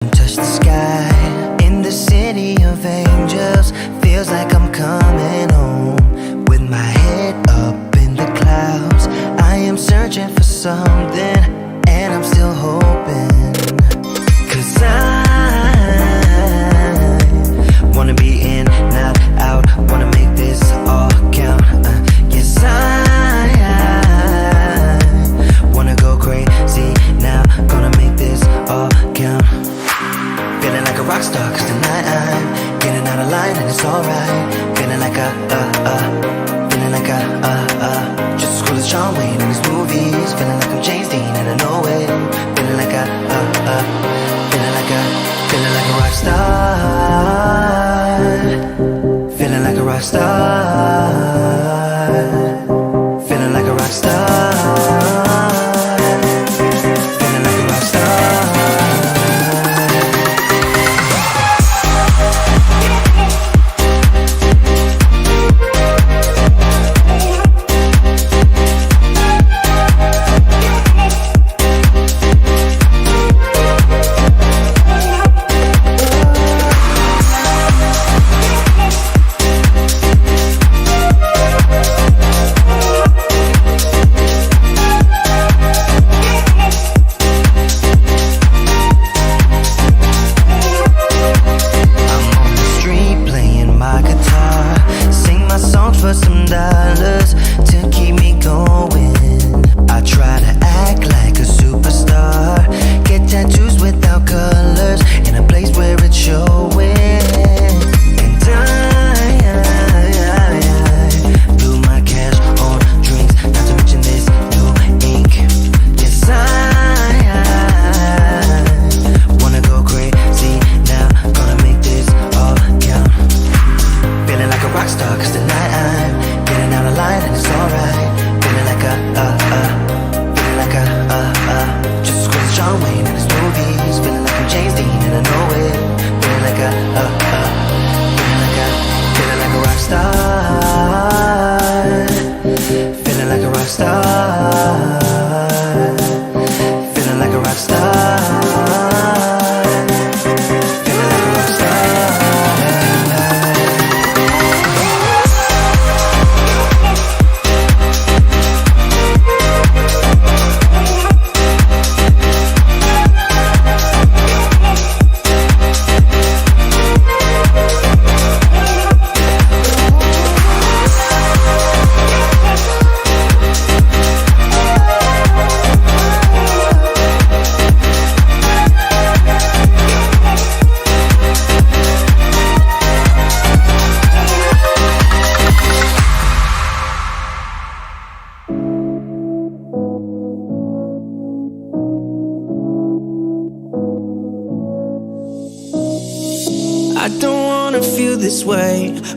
and touch the sky. In the city of angels, feels like I'm coming home. With my head up in the clouds, I am searching for something, and I'm still hoping. 'Cause I wanna be in, not out, wanna make this all count. Yes, I wanna go crazy now, gonna make this all count. Feeling like a rock star, 'cause tonight I'm getting out of line and it's alright. Feeling like feeling like just as cool as John Wayne in his movies. Feeling like I'm James Dean and I know it. Feeling like feeling like a rock star. Feeling like a rock star. Feeling like a rock star. Feeling like a rock star.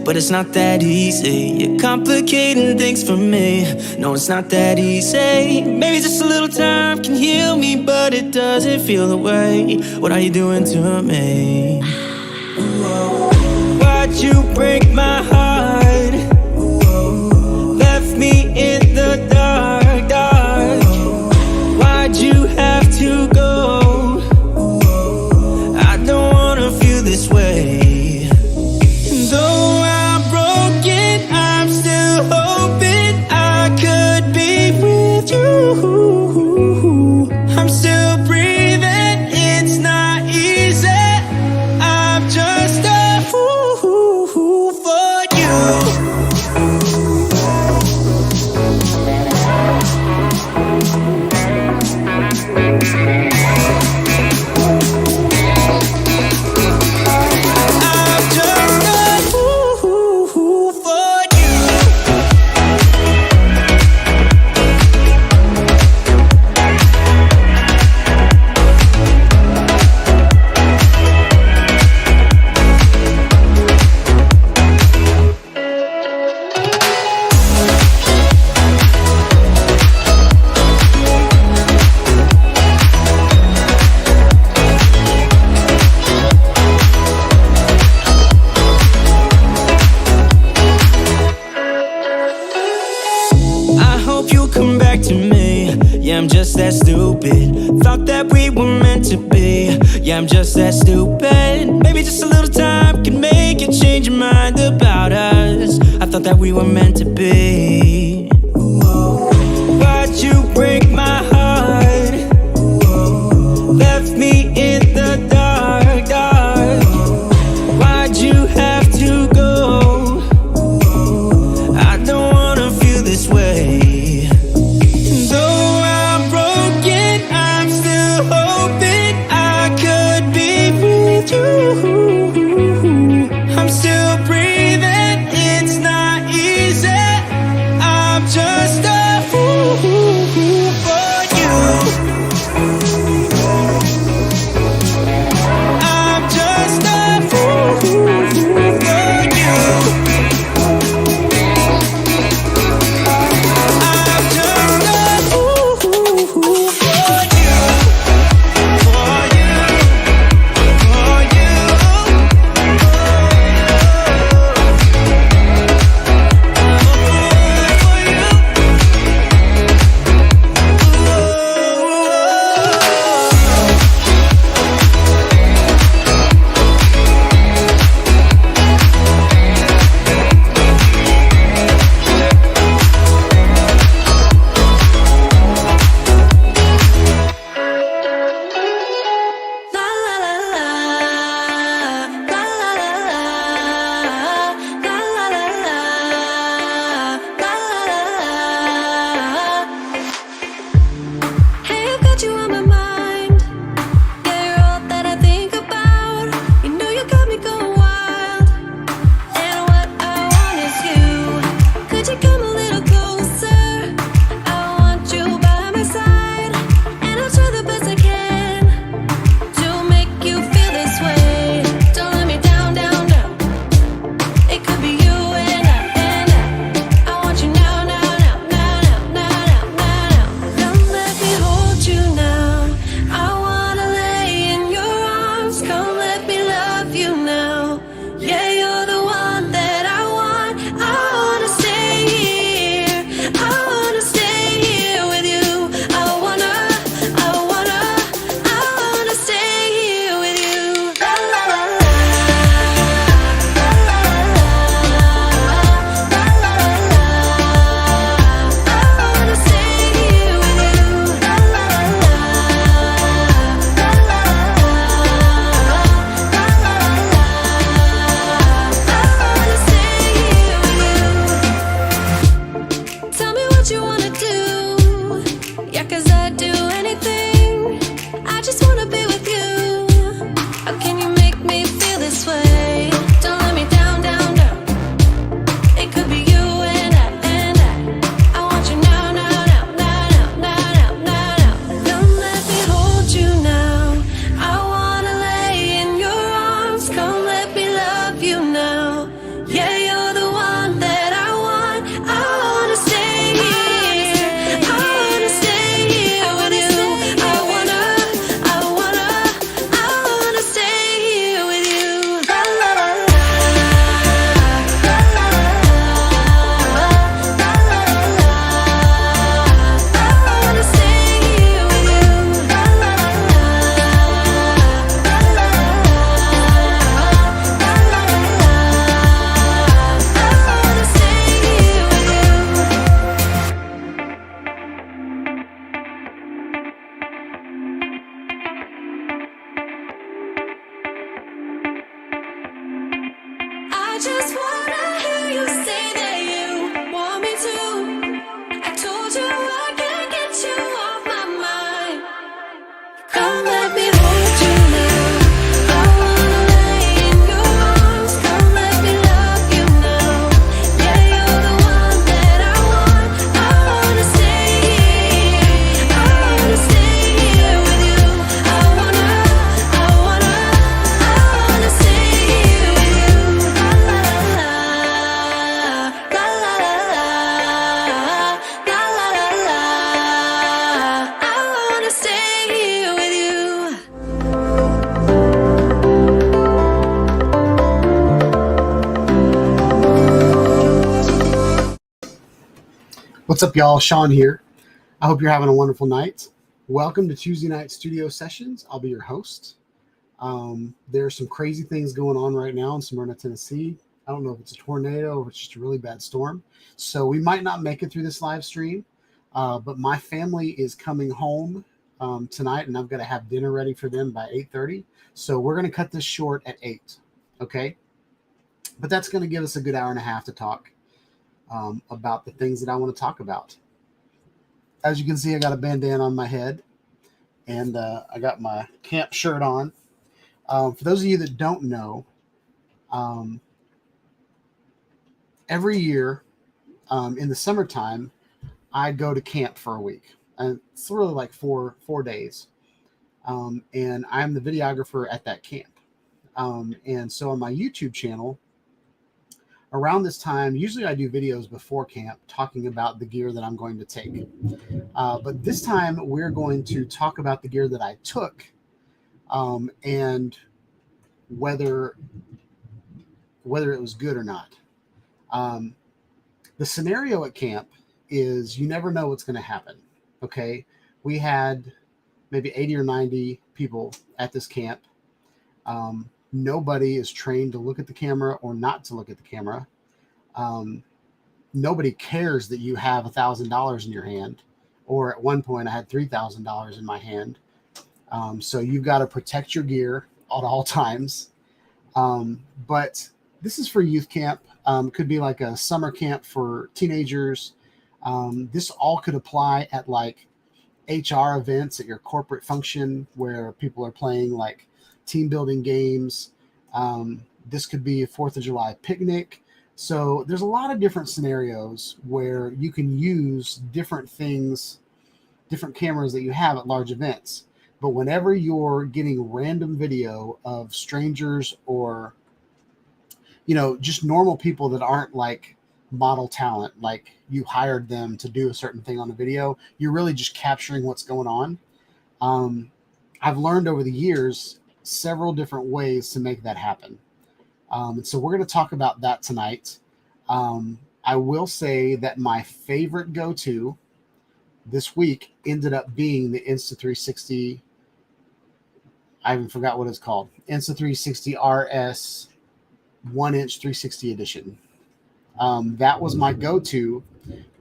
But it's not that easy. You're complicating things for me. No, it's not that easy. Maybe just a little time can heal me, but it doesn't feel the way. What are you doing to me? Why'd you break my heart? Left me in the dark, dark. Why'd you have to go? I don't wanna feel this way. Though I'm broken, I'm still hoping I could be with you. I'm still breathing, it's not easy. I'm just a fool for you. Yeah, I'm just that stupid. Maybe just a little time can make you change your mind about us. I thought that we were meant to be. Why'd you break my heart? Left me in the dark, dark. Why'd you have to go? I don't wanna feel this way. Though I'm broken, I'm still hoping I could be with you. I'm still breathing, it's not easy. I'm just a fool for you. I'm just a fool for you. I'm just a fool for you. What's up, y'all? Sean here. I hope you're having a wonderful night. Welcome to Tuesday Night Studio Sessions. I'll be your host. There's some crazy things going on right now in Smyrna, Tennessee. I don't know if it's a tornado or it's just a really bad storm. So we might not make it through this live stream, but my family is coming home tonight, and I've got to have dinner ready for them by 8:30. So we're going to cut this short at 8. Okay. But that's going to give us a good hour and a half to talk about the things that I want to talk about. As you can see, I got a bandana on my head, and I got my camp shirt on. For those of you that don't know, every year in the summertime, I go to camp for a week. And it's really like four days. And I'm the videographer at that camp. And so on my YouTube channel, around this time, usually I do videos before camp talking about the gear that I'm going to take. But this time we're going to talk about the gear that I took and whether it was good or not. The scenario at camp is you never know what's going to happen. Okay. We had maybe 80 or 90 people at this camp. Nobody is trained to look at the camera or not to look at the camera. Nobody cares that you have $1,000 in your hand, or at one point I had $3,000 in my hand. So you've got to protect your gear at all times. But this is for youth camp. Could be like a summer camp for teenagers. This all could apply at like HR events at your corporate function where people are playing like team building games. This could be a 4th of July picnic. So there's a lot of different scenarios where you can use different things, different cameras that you have at large events. But whenever you're getting random video of strangers or, just normal people that aren't like model talent, like you hired them to do a certain thing on a video, you're really just capturing what's going on. I've learned over the years several different ways to make that happen. And so we're going to talk about that tonight. I will say that my favorite go-to this week ended up being the Insta360. I even forgot what it's called. Insta360 RS 1-inch 360 edition. That was my go-to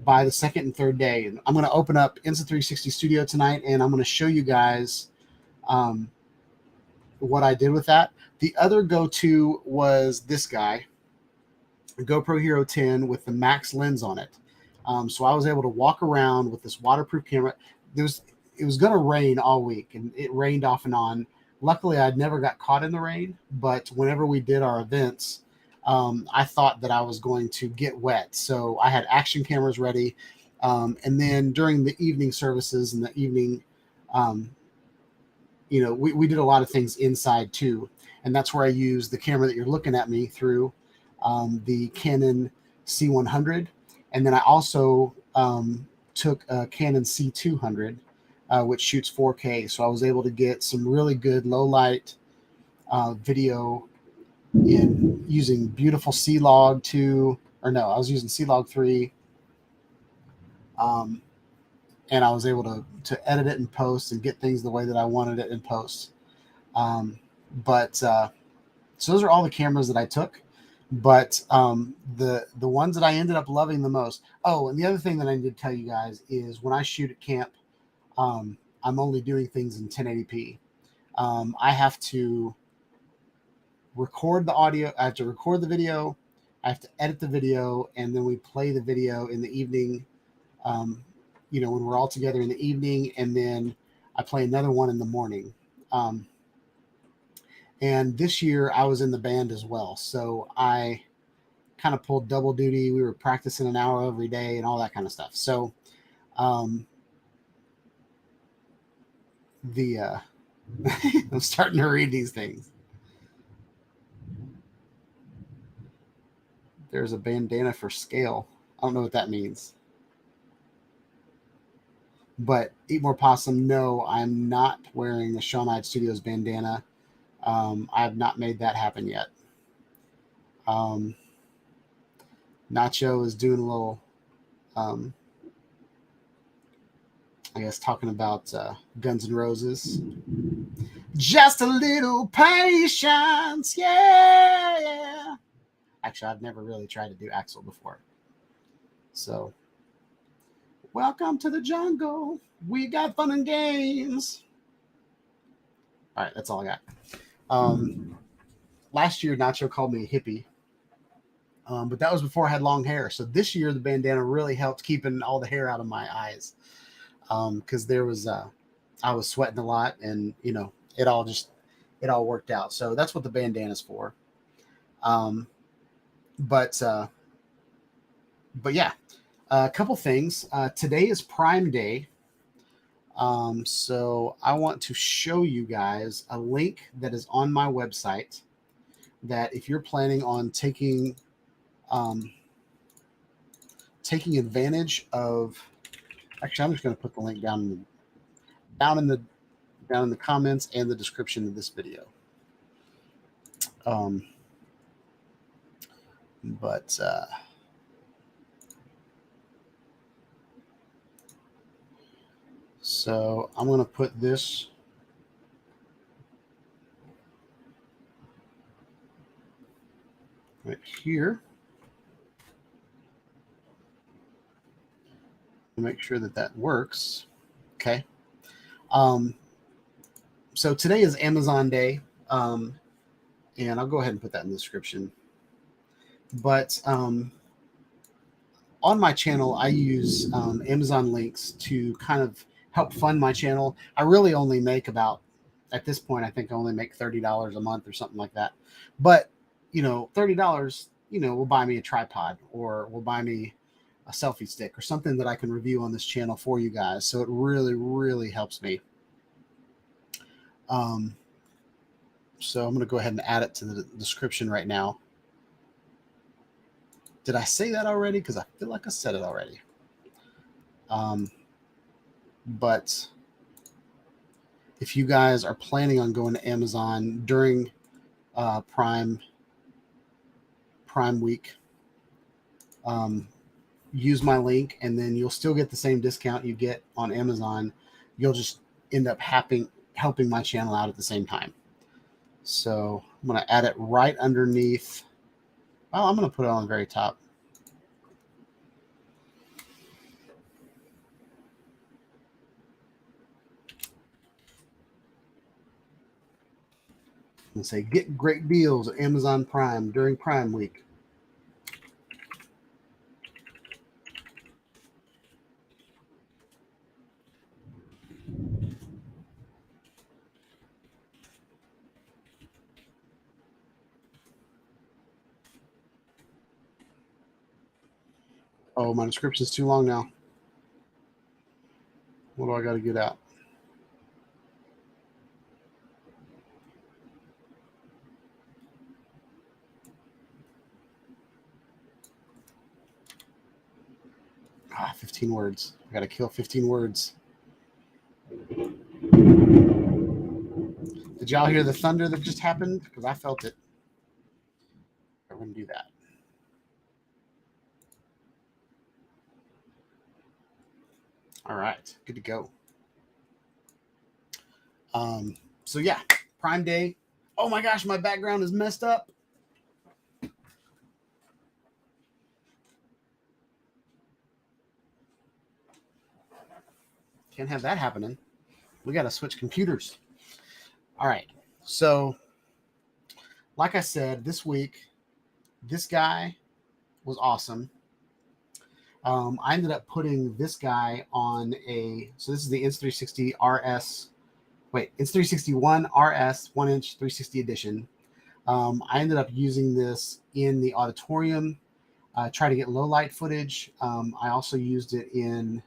by the second and third day. I'm going to open up Insta360 Studio tonight, and I'm going to show you guys what I did with that. The other go-to was this guy, a GoPro Hero 10 with the max lens on it. So I was able to walk around with this waterproof camera. It was going to rain all week, and it rained off and on. Luckily, I'd never got caught in the rain, but whenever we did our events, I thought that I was going to get wet. So I had action cameras ready. And then during the evening services and the evening, we did a lot of things inside too. And that's where I used the camera that you're looking at me through, the Canon C100. And then I also took a Canon C200, which shoots 4K. So I was able to get some really good low light video in using beautiful C-Log 2, or no, I was using C-Log 3. And I was able to edit it in post and get things the way that I wanted it in post. So those are all the cameras that I took. But the ones that I ended up loving the most. Oh, and the other thing that I need to tell you guys is when I shoot at camp, I'm only doing things in 1080p. I have to record the audio. I have to record the video. I have to edit the video, and then we play the video in the evening. When we're all together in the evening, and then I play another one in the morning. And this year I was in the band as well. So I kind of pulled double duty. We were practicing an hour every day and all that kind of stuff. So, I'm starting to read these things. There's a bandana for scale. I don't know what that means. But Eat More Possum, no, I'm not wearing the Shawn Hyde Studios bandana. I have not made that happen yet. Nacho is doing a little, talking about Guns N' Roses. Just a little patience. Yeah. Actually, I've never really tried to do Axel before. So, welcome to the jungle. We got fun and games. All right, that's all I got. Last year, Nacho called me a hippie. But that was before I had long hair. So this year, the bandana really helped keeping all the hair out of my eyes. Because I was sweating a lot, and it all worked out. So that's what the bandana is for. But yeah, a couple things. Today is Prime Day. So I want to show you guys a link that is on my website that if you're planning on taking advantage of, actually, I'm just going to put the link down in the comments and the description of this video. So I'm going to put this right here. Make sure that works. Okay. So today is Amazon Day. And I'll go ahead and put that in the description. But on my channel, I use Amazon links to kind of help fund my channel. I really only make at this point, I think I only make $30 a month or something like that. But, $30, will buy me a tripod, or will buy me a selfie stick, or something that I can review on this channel for you guys. So it really, really helps me. So I'm going to go ahead and add it to the description right now. Did I say that already? Because I feel like I said it already. But if you guys are planning on going to Amazon during Prime Week, use my link, and then you'll still get the same discount you get on Amazon. You'll just end up helping my channel out at the same time. So I'm going to add it right underneath. Well, I'm going to put it on the very top. And say, get great deals at Amazon Prime during Prime Week. Oh, my description's too long now. What do I got to get out? Ah, 15 words. I got to kill 15 words. Did y'all hear the thunder that just happened? Because I felt it. I'm going to do that. All right, good to go. So yeah, Prime Day. Oh my gosh, my background is messed up. Can't have that happening. We got to switch computers. All right. So, like I said, this week, this guy was awesome. I ended up putting this guy on so this is the Insta360 RS. Wait, Insta360 One RS 1-inch 360 edition. I ended up using this in the auditorium, try to get low light footage. I also used it in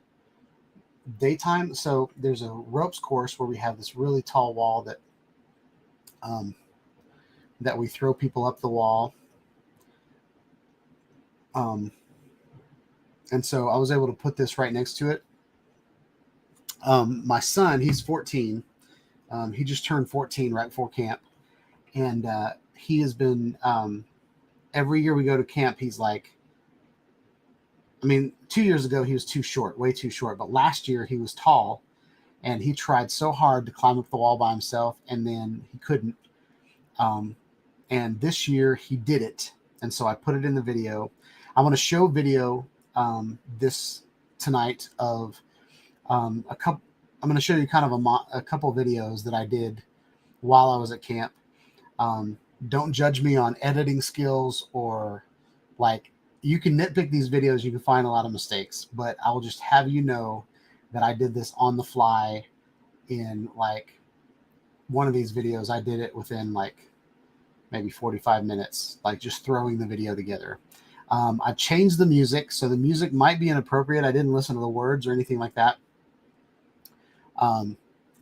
daytime. So there's a ropes course where we have this really tall wall that we throw people up the wall. And so I was able to put this right next to it. My son, he's 14. He just turned 14 right before camp. And he has been, every year we go to camp, he's like, 2 years ago, he was too short, way too short. But last year he was tall. and he tried so hard to climb up the wall by himself, and then he couldn't. And this year he did it, and so I put it in the video. I want to show video this tonight of a couple. I'm going to show you kind of a couple videos that I did while I was at camp. Don't judge me on editing skills, or like, you can nitpick these videos. You can find a lot of mistakes, but I will just have you know that I did this on the fly. In like one of these videos, I did it within like maybe 45 minutes, like just throwing the video together. I changed the music, so the music might be inappropriate. I didn't listen to the words or anything like that.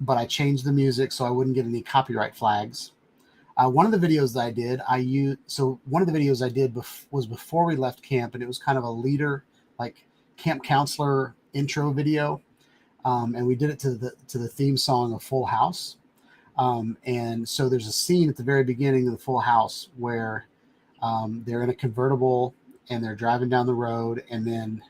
But I changed the music so I wouldn't get any copyright flags. One of the videos that I did, one of the videos I did was before we left camp, and it was kind of a leader, like camp counselor intro video. And we did it to the theme song of Full House. And so there's a scene at the very beginning of the Full House where they're in a convertible and they're driving down the road, and then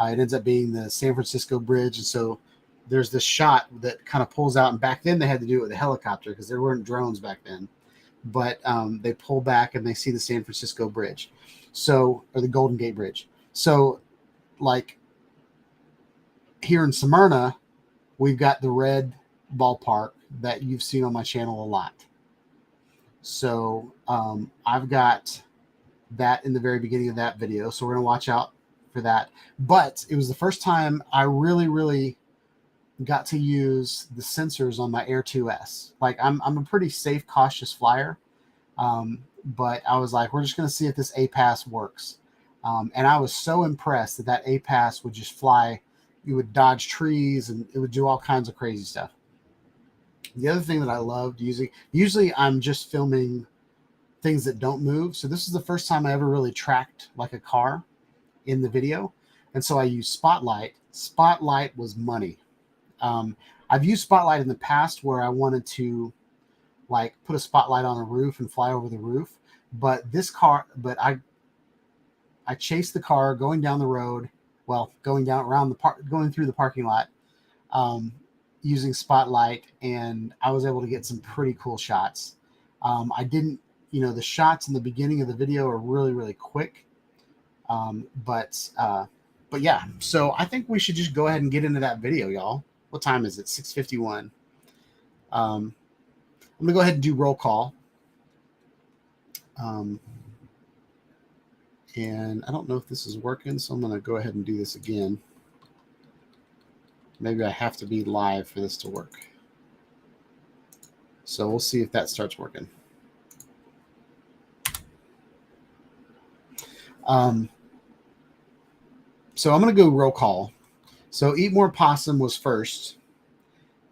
it ends up being the San Francisco Bridge. And so there's this shot that kind of pulls out, and back then they had to do it with a helicopter because there weren't drones back then. But they pull back and they see the San Francisco Bridge, or the Golden Gate Bridge. So like here in Smyrna, we've got the red ballpark that you've seen on my channel a lot. So I've got that in the very beginning of that video. So we're going to watch out for that. But it was the first time I really got to use the sensors on my Air 2S. Like I'm a pretty safe, cautious flyer. But I was like, we're just going to see if this APAS works. And I was so impressed that that APAS would just fly. You would dodge trees and it would do all kinds of crazy stuff. The other thing that I loved using, usually I'm just filming things that don't move. So this is the first time I ever really tracked like a car in the video. And so I used Spotlight. Spotlight was money. I've used Spotlight in the past where I wanted to like put a spotlight on a roof and fly over the roof. But I chased the car going down the road. Well, going through the parking lot, using Spotlight, and I was able to get some pretty cool shots. I didn't, the shots in the beginning of the video are really quick. But yeah, so I think we should just go ahead and get into that video, y'all. What time is it? 6:51. I'm gonna go ahead and do roll call. And I don't know if this is working, so I'm going to go ahead and do this again. Maybe I have to be live for this to work. So we'll see if that starts working. So I'm going to go roll call. So Eat More Possum was first,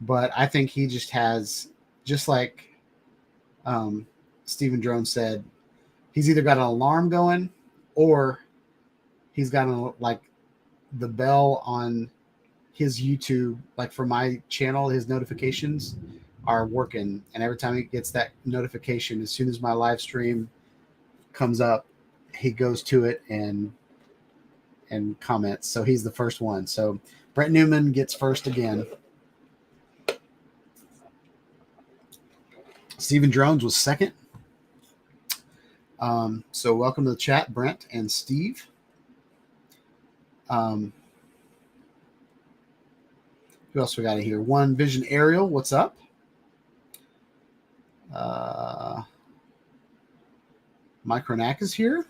but I think he just has, just like Stephen Drone said, he's either got an alarm going, or he's got like the bell on his YouTube, like for my channel, his notifications are working. And every time he gets that notification, as soon as my live stream comes up, he goes to it and comments. So he's the first one. So Brett Newman gets first again. Stephen Drones was second. So welcome to the chat, Brent and Steve. Who else we got in here? One Vision Aerial, what's up? Mike Ronak is here.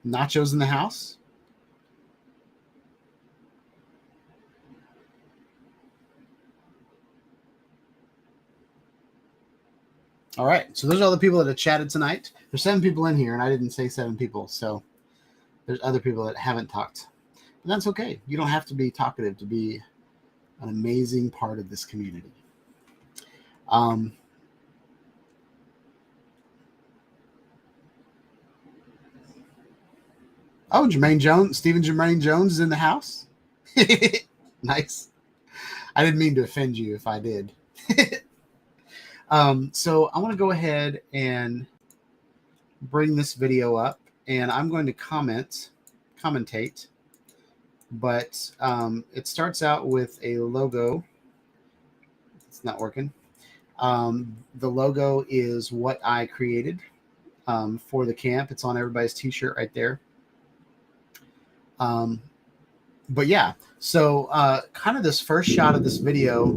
Nacho's in the house. All right, so those are all the people that have chatted tonight. There's 7 people in here, and I didn't say 7 people, so there's other people that haven't talked. And that's okay. You don't have to be talkative to be an amazing part of this community. Oh, Jermaine Jones, Stephen Jermaine Jones is in the house. Nice. I didn't mean to offend you if I did. So I want to go ahead and bring this video up, and I'm going to commentate but it starts out with a logo. It's not working. The logo is what I created for the camp. It's on everybody's t-shirt right there. But yeah, so kind of this first shot of this video,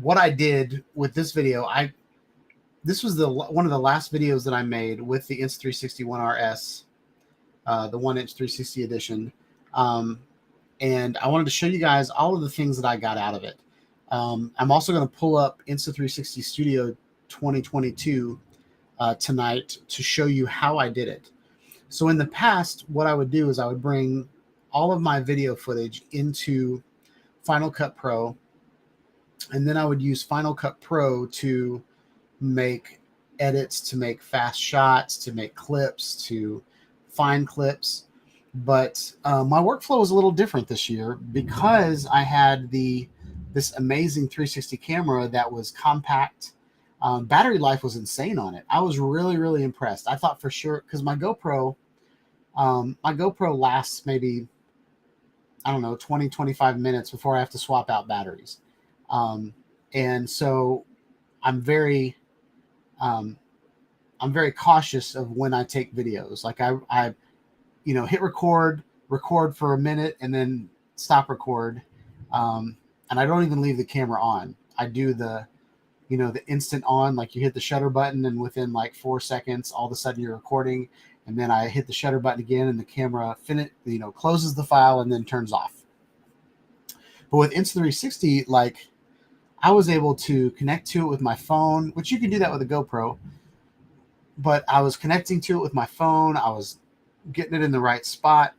what I did with this video, this was one of the last videos that I made with the Insta360 One RS, the 1-inch 360 edition. And I wanted to show you guys all of the things that I got out of it. I'm also going to pull up Insta360 Studio 2022 tonight to show you how I did it. So in the past, what I would do is I would bring all of my video footage into Final Cut Pro, and then I would use Final Cut Pro to make edits, to make fast shots, to make clips, to find clips. But my workflow was a little different this year because I had this amazing 360 camera that was compact. Battery life was insane on it. I was really, really impressed. I thought for sure, because my GoPro lasts maybe, I don't know, 20, 25 minutes before I have to swap out batteries. And so I'm very cautious of when I take videos. Like I hit record for a minute and then stop record. And I don't even leave the camera on. I do the instant on, like you hit the shutter button and within like 4 seconds, all of a sudden you're recording. And then I hit the shutter button again and the camera closes the file and then turns off. But with Insta360, like I was able to connect to it with my phone, which you can do that with a GoPro, but I was connecting to it with my phone. I was getting it in the right spot.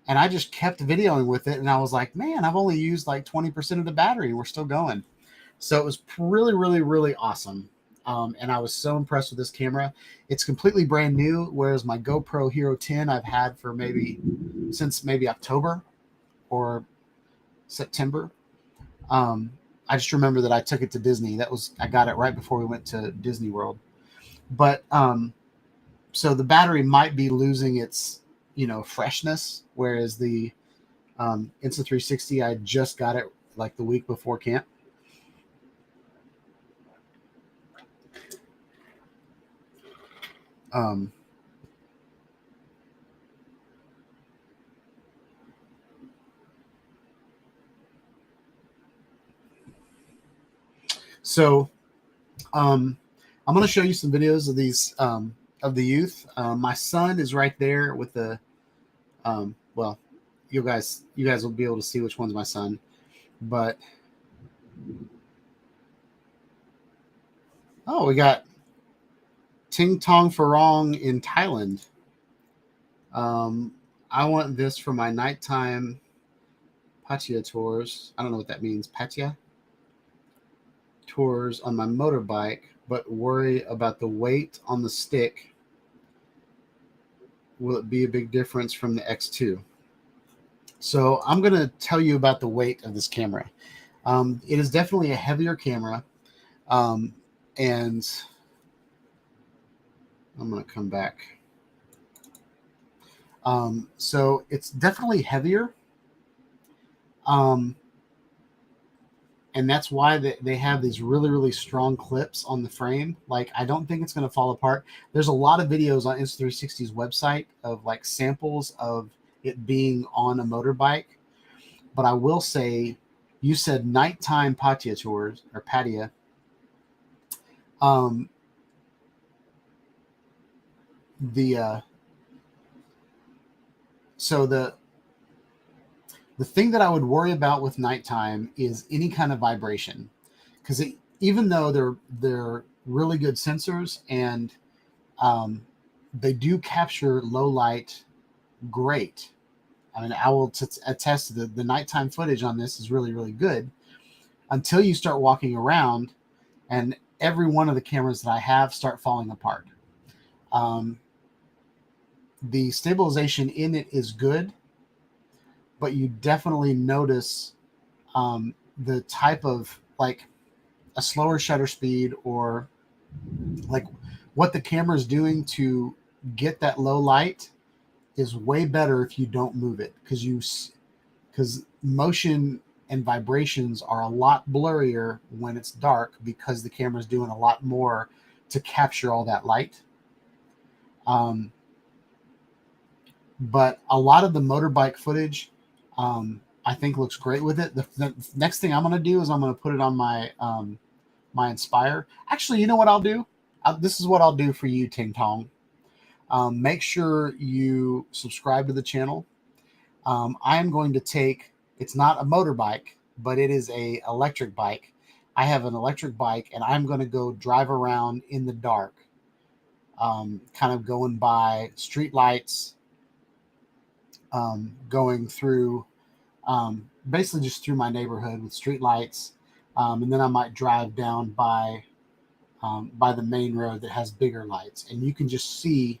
And I just kept videoing with it. And I was like, man, I've only used like 20% of the battery and we're still going. So it was really, really, really awesome. And I was so impressed with this camera. It's completely brand new, whereas my GoPro Hero 10 I've had for since maybe October or September. I just remember that I took it to Disney. I got it right before we went to Disney World. But so the battery might be losing its freshness, whereas the Insta360, I just got it like the week before camp. So I'm going to show you some videos of these of the youth. My son is right there with the well, you guys will be able to see which one's my son, but we got Ting Tong Farong in Thailand. I want this for my nighttime Pattaya tours. I don't know what that means. Pattaya tours on my motorbike, but worry about the weight on the stick. Will it be a big difference from the X2? So I'm going to tell you about the weight of this camera. It is definitely a heavier camera. And I'm going to come back. So it's definitely heavier. And that's why they have these really, really strong clips on the frame. Like, I don't think it's going to fall apart. There's a lot of videos on Insta360's website of like samples of it being on a motorbike. But I will say, you said nighttime Pattaya tours or Pattaya. The thing that I would worry about with nighttime is any kind of vibration, because even though they're really good sensors and they do capture low light great. I mean, I will attest to the nighttime footage on this is really, really good until you start walking around and every one of the cameras that I have start falling apart. The stabilization in it is good, but you definitely notice the type of like a slower shutter speed or like what the camera is doing to get that low light is way better if you don't move it, because motion and vibrations are a lot blurrier when it's dark because the camera's doing a lot more to capture all that light. But a lot of the motorbike footage, I think looks great with it. The next thing I'm going to do is I'm going to put it on my my Inspire. Actually, you know what I'll do? This is what I'll do for you, Ting Tong. Make sure you subscribe to the channel. I am going to take, it's not a motorbike, but it is a electric bike. I have an electric bike, and I'm going to go drive around in the dark, kind of going by street lights, going through, basically just through my neighborhood with street lights. And then I might drive down by the main road that has bigger lights, and you can just see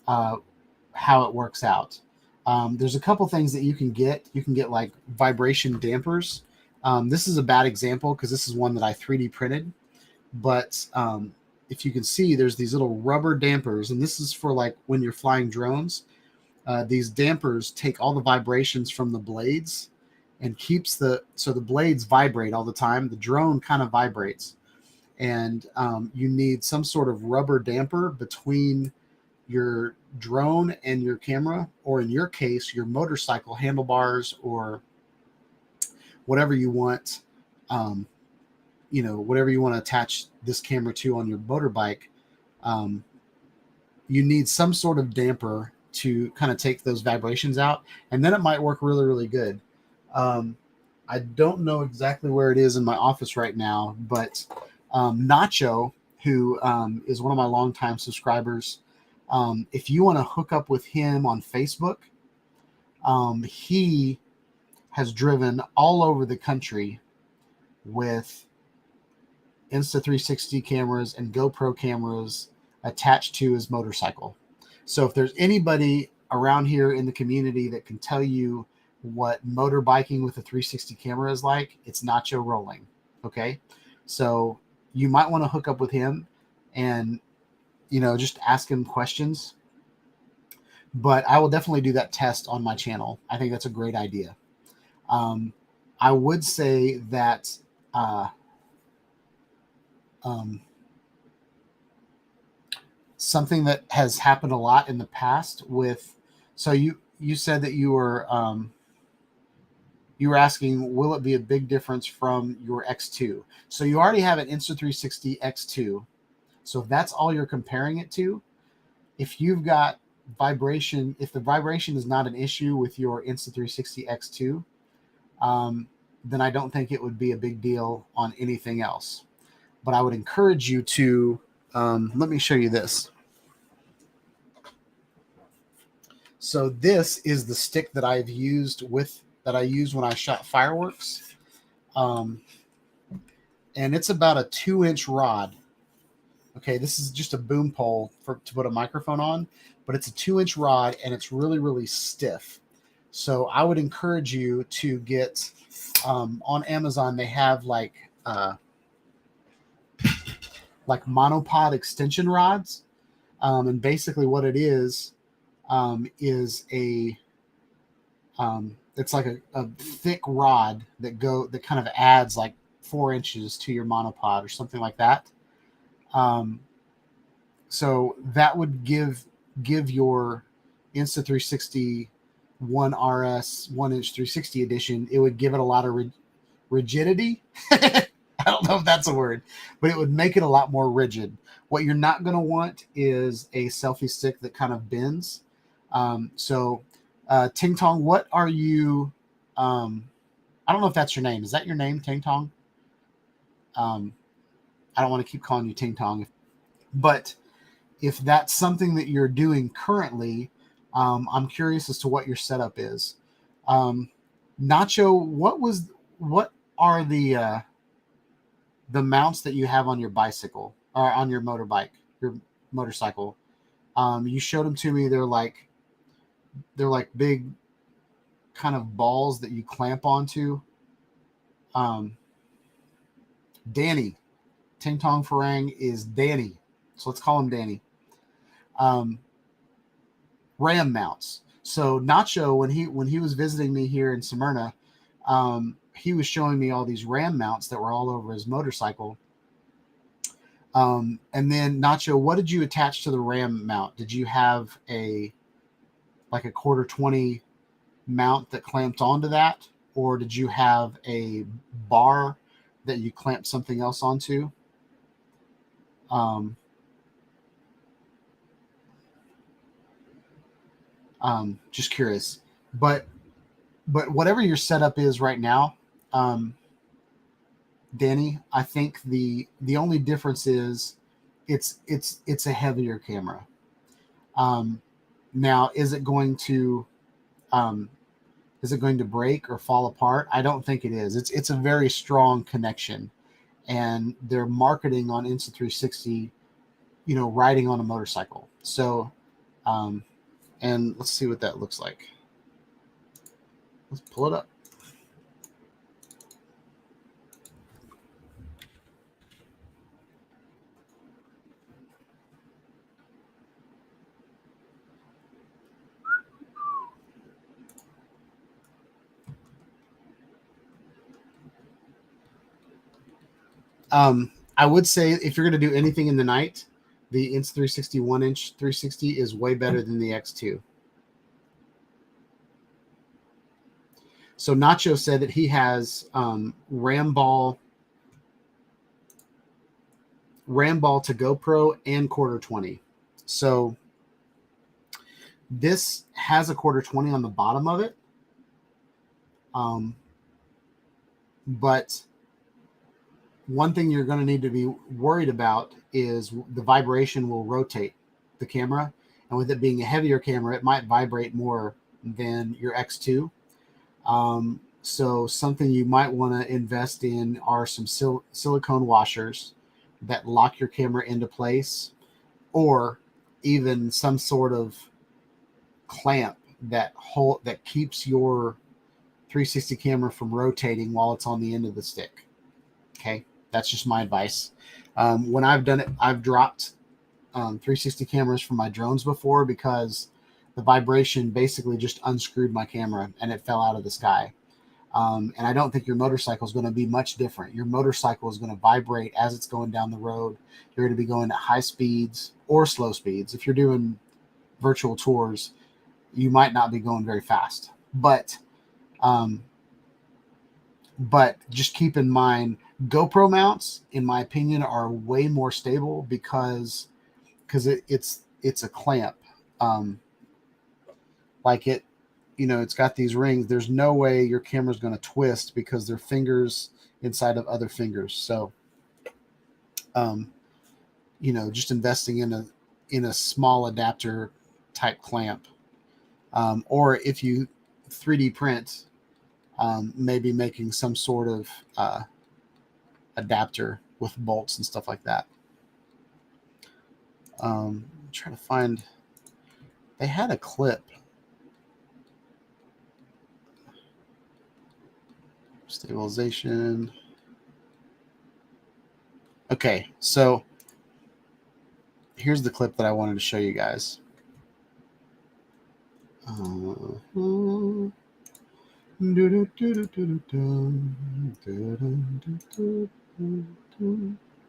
how it works out. There's a couple things that you can get. You can get like vibration dampers. This is a bad example because this is one that I 3D printed, but if you can see, there's these little rubber dampers, and this is for like when you're flying drones. These dampers take all the vibrations from the blades and keeps so the blades vibrate all the time. The drone kind of vibrates, and you need some sort of rubber damper between your drone and your camera, or in your case, your motorcycle handlebars, or whatever you want, whatever you want to attach this camera to on your motorbike. You need some sort of damper to kind of take those vibrations out, and then it might work really, really good. I don't know exactly where it is in my office right now, but Nacho, who is one of my longtime subscribers, if you want to hook up with him on Facebook, he has driven all over the country with Insta360 cameras and GoPro cameras attached to his motorcycle. So if there's anybody around here in the community that can tell you what motorbiking with a 360 camera is like, it's Nacho Rolling. Okay. So you might want to hook up with him and, just ask him questions. But I will definitely do that test on my channel. I think that's a great idea. I would say that something that has happened a lot in the past with, so you said that you were asking, will it be a big difference from your X2? So you already have an Insta360 X2. So if that's all you're comparing it to, if you've got vibration, if the vibration is not an issue with your Insta360 X2, then I don't think it would be a big deal on anything else. But I would encourage you to, let me show you this. So this is the stick that I used when I shot fireworks. And it's about a 2-inch rod. Okay, this is just a boom pole to put a microphone on, but it's a 2-inch rod, and it's really, really stiff. So I would encourage you to get, on Amazon, they have like monopod extension rods. And basically what it is it's like a thick rod that kind of adds like 4 inches to your monopod or something like that. So that would give your Insta360 1 RS 1-inch 360 edition, it would give it a lot of rigidity. I don't know if that's a word, but it would make it a lot more rigid. What you're not going to want is a selfie stick that kind of bends. Ting Tong, what are you, I don't know if that's your name. Is that your name, Ting Tong? I don't want to keep calling you Ting Tong, but if that's something that you're doing currently, I'm curious as to what your setup is. Nacho, what are the mounts that you have on your bicycle or on your your motorcycle? You showed them to me. They're like big kind of balls that you clamp onto. Danny, Ting Tong Farang is Danny. So let's call him Danny. RAM mounts. So Nacho, when he was visiting me here in Smyrna, he was showing me all these RAM mounts that were all over his motorcycle. And then Nacho, what did you attach to the RAM mount? Did you have like a 1/4-20 mount that clamped onto that, or did you have a bar that you clamped something else onto? Just curious, but whatever your setup is right now, Danny, I think the only difference is it's a heavier camera. Now, is it going to break or fall apart? I don't think it is. It's a very strong connection, and they're marketing on Insta360, riding on a motorcycle. So, and let's see what that looks like. Let's pull it up. I would say if you're going to do anything in the night, the Insta360 1-inch 360 is way better than the X2. So Nacho said that he has RAM ball to GoPro and 1/4-20. So this has a 1/4-20 on the bottom of it. But one thing you're going to need to be worried about is the vibration will rotate the camera. And with it being a heavier camera, it might vibrate more than your X2. So something you might want to invest in are some silicone washers that lock your camera into place, or even some sort of clamp that keeps your 360 camera from rotating while it's on the end of the stick. Okay, that's just my advice. When I've done it, I've dropped 360 cameras from my drones before because the vibration basically just unscrewed my camera and it fell out of the sky. And I don't think your motorcycle is going to be much different. Your motorcycle is going to vibrate as it's going down the road. You're going to be going at high speeds or slow speeds. If you're doing virtual tours, you might not be going very fast. But just keep in mind, GoPro mounts, in my opinion, are way more stable because it's a clamp. Like it, it's got these rings. There's no way your camera's going to twist because they're fingers inside of other fingers. So, just investing in a small adapter type clamp, or if you 3D print, maybe making some sort of adapter with bolts and stuff like that. I'm trying to find. They had a clip. Stabilization. Okay, so here's the clip that I wanted to show you guys. All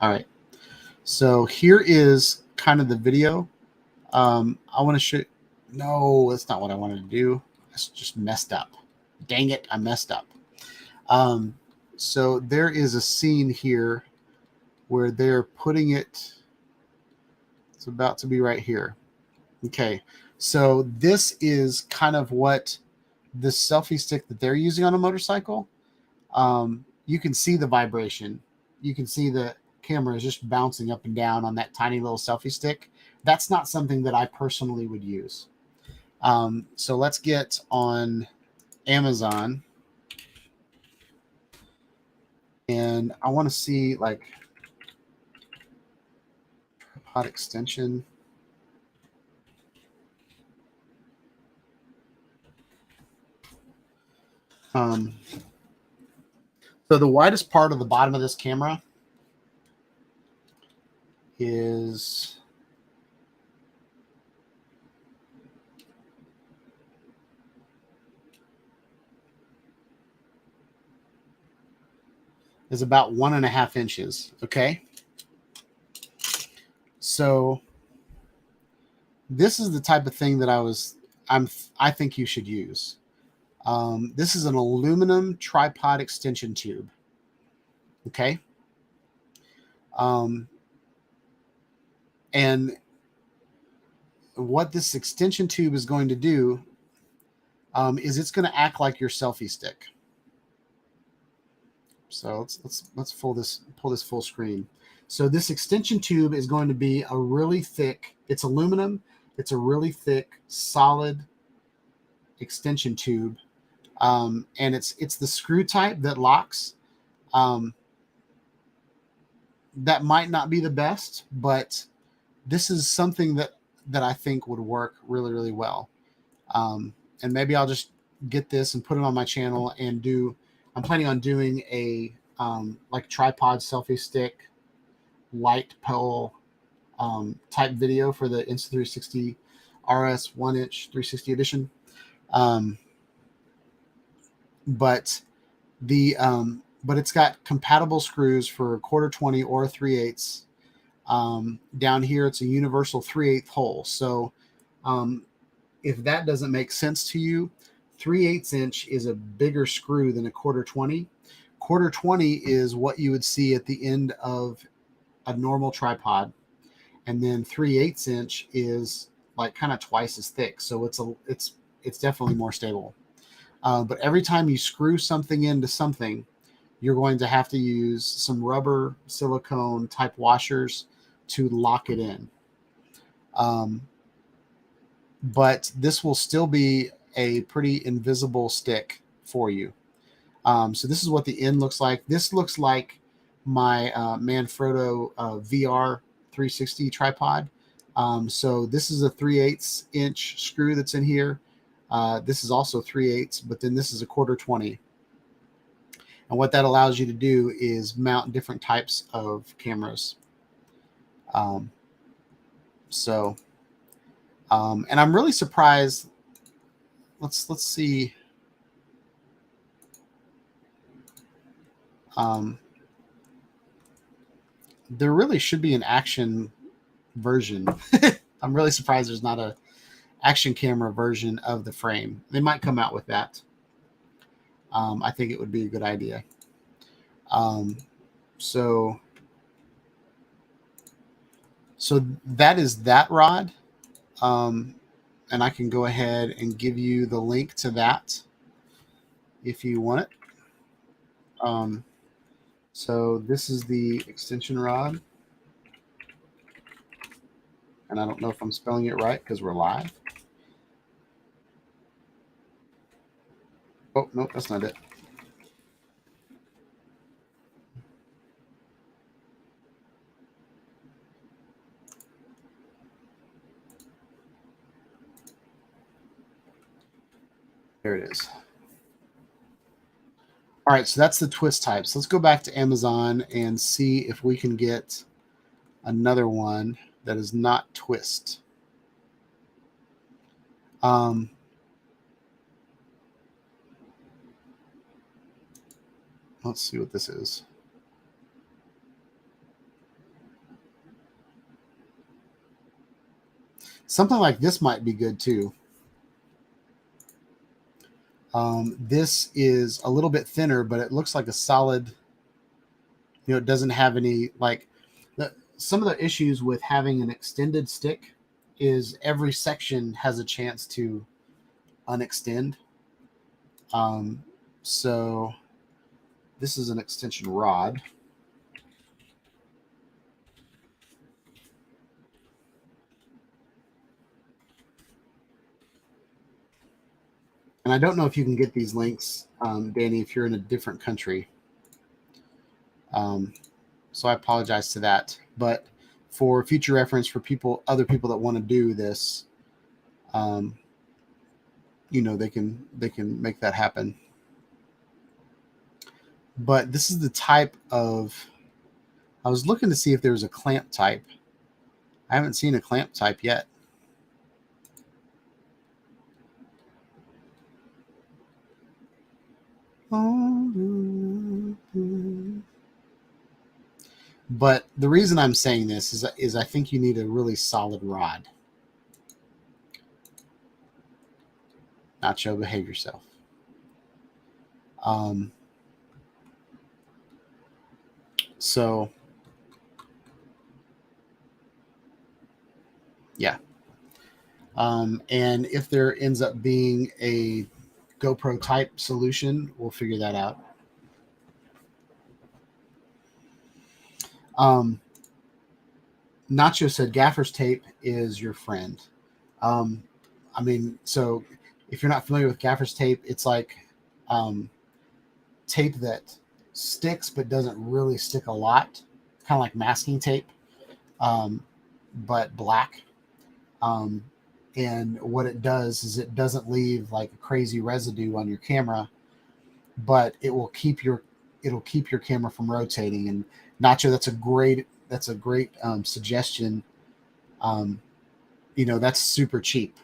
right, so here is kind of the video. I want to show. No, that's not what I wanted to do. That's just messed up. Dang it, I messed up. So there is a scene here where they're putting it. It's about to be right here. Okay, so this is kind of what this selfie stick that they're using on a motorcycle. You can see the vibration. You can see the camera is just bouncing up and down on that tiny little selfie stick. That's not something that I personally would use. So let's get on Amazon. And I want to see like tripod extension. So the widest part of the bottom of this camera is is about 1.5 inches. Okay. So this is the type of thing that I think you should use. This is an aluminum tripod extension tube. Okay. And what this extension tube is going to do is it's going to act like your selfie stick. So let's pull this full screen. So this extension tube is going to be a really thick, it's aluminum, it's a really thick, solid extension tube. And it's the screw type that locks. That might not be the best, but this is something that I think would work really, really well. And maybe I'll just get this and put it on my channel and I'm planning on doing a like tripod selfie stick light pole type video for the Insta360 RS 1-inch 360 edition. But it's got compatible screws for 1/4 20 or 3/8. Down here, it's a universal 3/8 hole. So if that doesn't make sense to you, 3/8 inch is a bigger screw than a 1/4 20. 1/4 20 is what you would see at the end of a normal tripod, and then 3/8 inch is like kind of twice as thick. So it's definitely more stable. But every time you screw something into something, you're going to have to use some rubber silicone type washers to lock it in. But this will still be a pretty invisible stick for you. So this is what the end looks like. This looks like my Manfrotto VR 360 tripod. So this is a 3/8 inch screw that's in here. This is also 3/8, but then this is a 1/4 20. And what that allows you to do is mount different types of cameras. And I'm really surprised. Let's see. There really should be an action version. I'm really surprised there's not a action camera version of the frame. They might come out with that. I think it would be a good idea. So that is that rod. And I can go ahead and give you the link to that if you want it. So this is the extension rod. And I don't know if I'm spelling it right because we're live. Oh, no, that's not it. There it is. All right, so that's the twist types. Let's go back to Amazon and see if we can get another one that is not twist. Let's see what this is. Something like this might be good too. This is a little bit thinner, but it looks like a solid, it doesn't have any, like, some of the issues with having an extended stick is every section has a chance to unextend. So this is an extension rod. And I don't know if you can get these links, Danny, if you're in a different country. So I apologize to that. But for future reference, for other people that want to do this, they can make that happen. But this is the type of, I was looking to see if there was a clamp type. I haven't seen a clamp type yet. But the reason I'm saying this is I think you need a really solid rod. Nacho, behave yourself. So yeah. And if there ends up being a GoPro type solution, we'll figure that out. Nacho said gaffer's tape is your friend. I mean, so if you're not familiar with gaffer's tape, it's like tape that sticks but doesn't really stick a lot, kind of like masking tape, but black. And what it does is it doesn't leave like a crazy residue on your camera, but it will keep your camera from rotating. And Nacho, that's a great suggestion. You know, that's super cheap.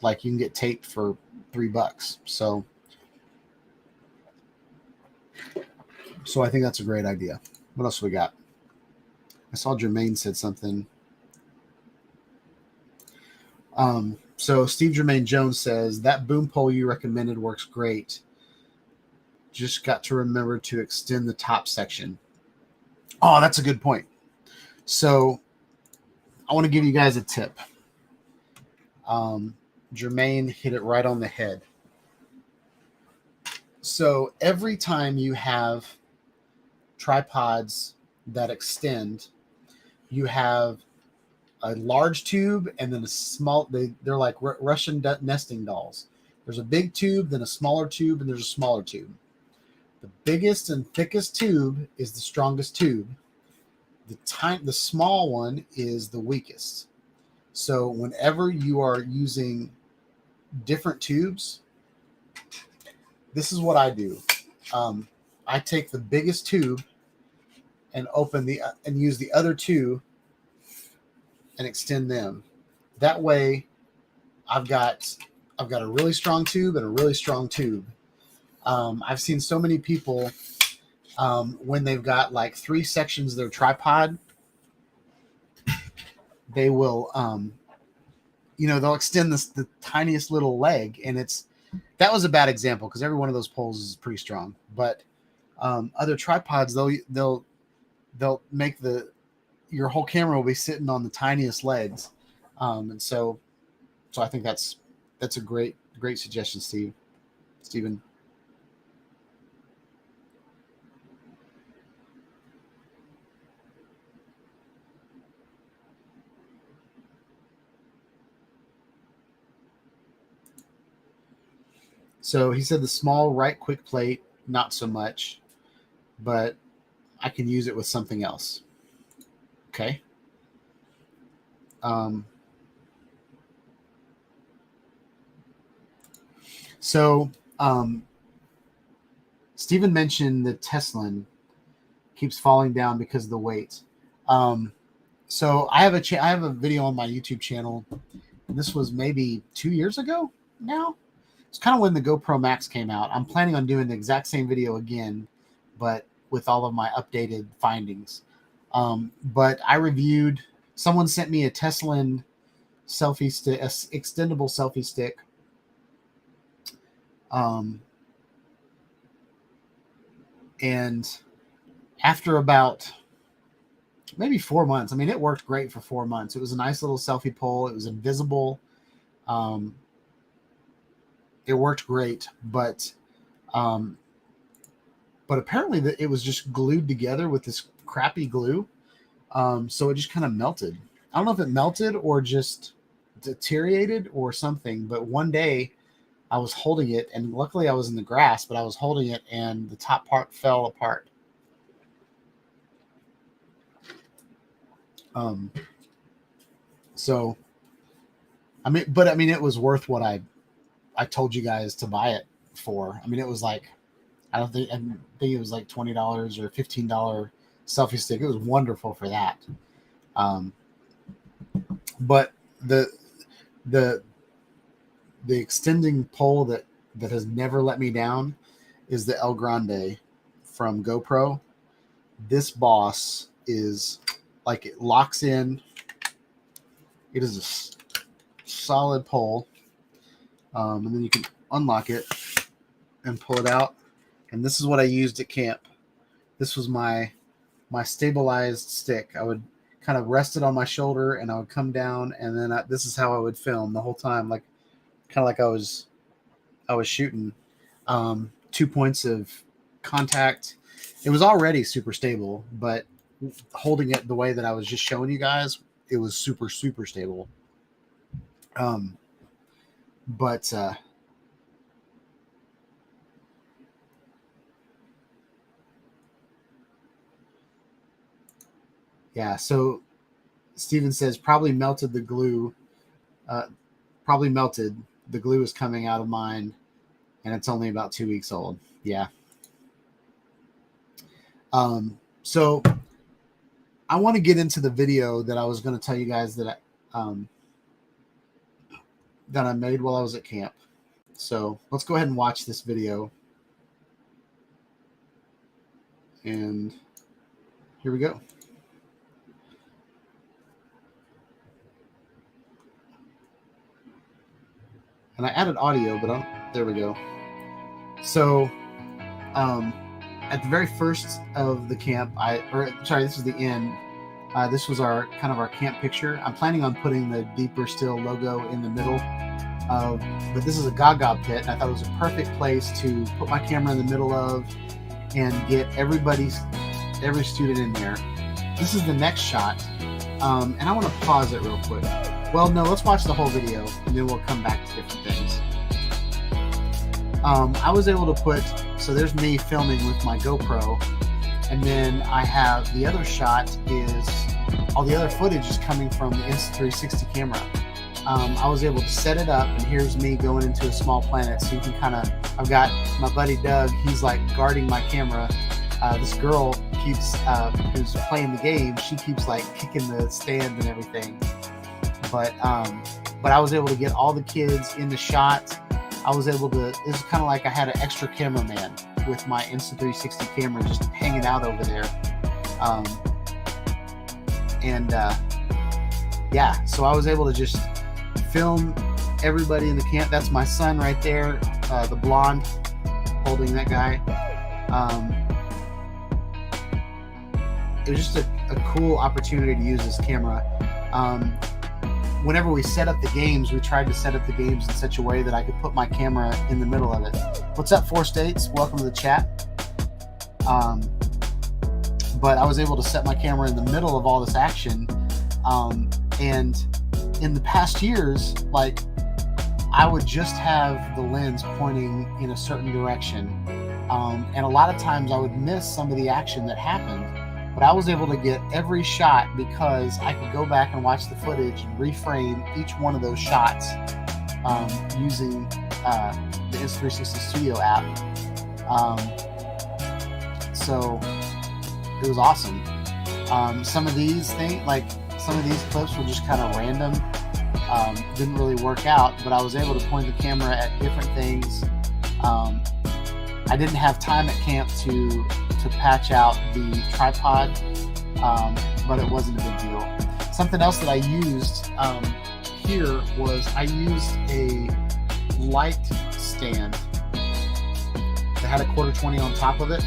Like you can get tape for $3. So I think that's a great idea. What else we got? I saw Jermaine said something. So Steve Jermaine Jones says that boom pole you recommended works great. Just got to remember to extend the top section. Oh, that's a good point. So I want to give you guys a tip. Jermaine hit it right on the head. So every time you have tripods that extend, you have a large tube and then a small, they're like Russian nesting dolls. There's a big tube, then a smaller tube, and there's a smaller tube. The biggest and thickest tube is the strongest tube. The small one is the weakest. So whenever you are using different tubes, this is what I do. I take the biggest tube and use the other two and extend them. That way I've got a really strong tube and a really strong tube. I've seen so many people when they've got like 3 sections of their tripod, they will they'll extend the tiniest little leg, and that was a bad example because every one of those poles is pretty strong. But other tripods, they'll make your whole camera will be sitting on the tiniest legs, and so I think that's a great suggestion, Stephen. So he said the small right quick plate, not so much, but I can use it with something else. Okay. Stephen mentioned the Teslan keeps falling down because of the weight. So I have a video on my YouTube channel. This was maybe 2 years ago now. It's kind of when the GoPro Max came out. I'm planning on doing the exact same video again, but with all of my updated findings. But I reviewed, someone sent me a Teslan selfie stick, extendable selfie stick. And after about maybe 4 months, I mean, it worked great for 4 months. It was a nice little selfie pole. It was invisible. It worked great, but apparently it was just glued together with this crappy glue. So it just kind of melted. I don't know if it melted or just deteriorated or something, but one day I was holding it, and luckily I was in the grass, but I was holding it and the top part fell apart. So, I mean, it was worth what I told you guys to buy it for. I mean, it was like, I think it was like $20 or $15 selfie stick. It was wonderful for that. But the extending pole that has never let me down is the El Grande from GoPro. This boss is like it locks in. It is a solid pole, and then you can unlock it and pull it out. And this is what I used at camp. This was my stabilized stick. I would kind of rest it on my shoulder, and I would come down, and then this is how I would film the whole time, like kind of like I was shooting. 2 points of contact. It was already super stable, but holding it the way that I was just showing you guys, it was super, super stable. Yeah, so Steven says probably melted the glue. Probably melted. The glue is coming out of mine, and it's only about 2 weeks old. Yeah. So I want to get into the video that I was going to tell you guys that I made while I was at camp. So let's go ahead and watch this video. And here we go. And I added audio, but there we go. So, at the very first of the camp, this is the end. This was our camp picture. I'm planning on putting the Deeper Still logo in the middle but this is a Gaga pit, and I thought it was a perfect place to put my camera in the middle of and get every student in there. This is the next shot, and I want to pause it real quick. Well, no, let's watch the whole video, and then we'll come back to different things. I was able to so there's me filming with my GoPro, and then I have the other shot is all the other footage is coming from the Insta360 camera. I was able to set it up, and here's me going into a small planet, so you can I've got my buddy Doug, he's like guarding my camera. This girl keeps, who's playing the game, she keeps like kicking the stand and everything. But I was able to get all the kids in the shot. I was able to, it's kind of like I had an extra cameraman with my Insta360 camera just hanging out over there. Yeah, so I was able to just film everybody in the camp. That's my son right there, the blonde, holding that guy. It was just a cool opportunity to use this camera. Whenever we set up the games, we tried to set up the games in such a way that I could put my camera in the middle of it. What's up, FlowState? Welcome to the chat. But I was able to set my camera in the middle of all this action. And in the past years, like, I would just have the lens pointing in a certain direction. And a lot of times I would miss some of the action that happened. But I was able to get every shot because I could go back and watch the footage and reframe each one of those shots using the Insta360 Studio app. So it was awesome. Some of these clips were just kind of random. Didn't really work out, but I was able to point the camera at different things. I didn't have time at camp to patch out the tripod, but it wasn't a big deal. Something else that I used here was I used a light stand that had a 1/4-20 on top of it,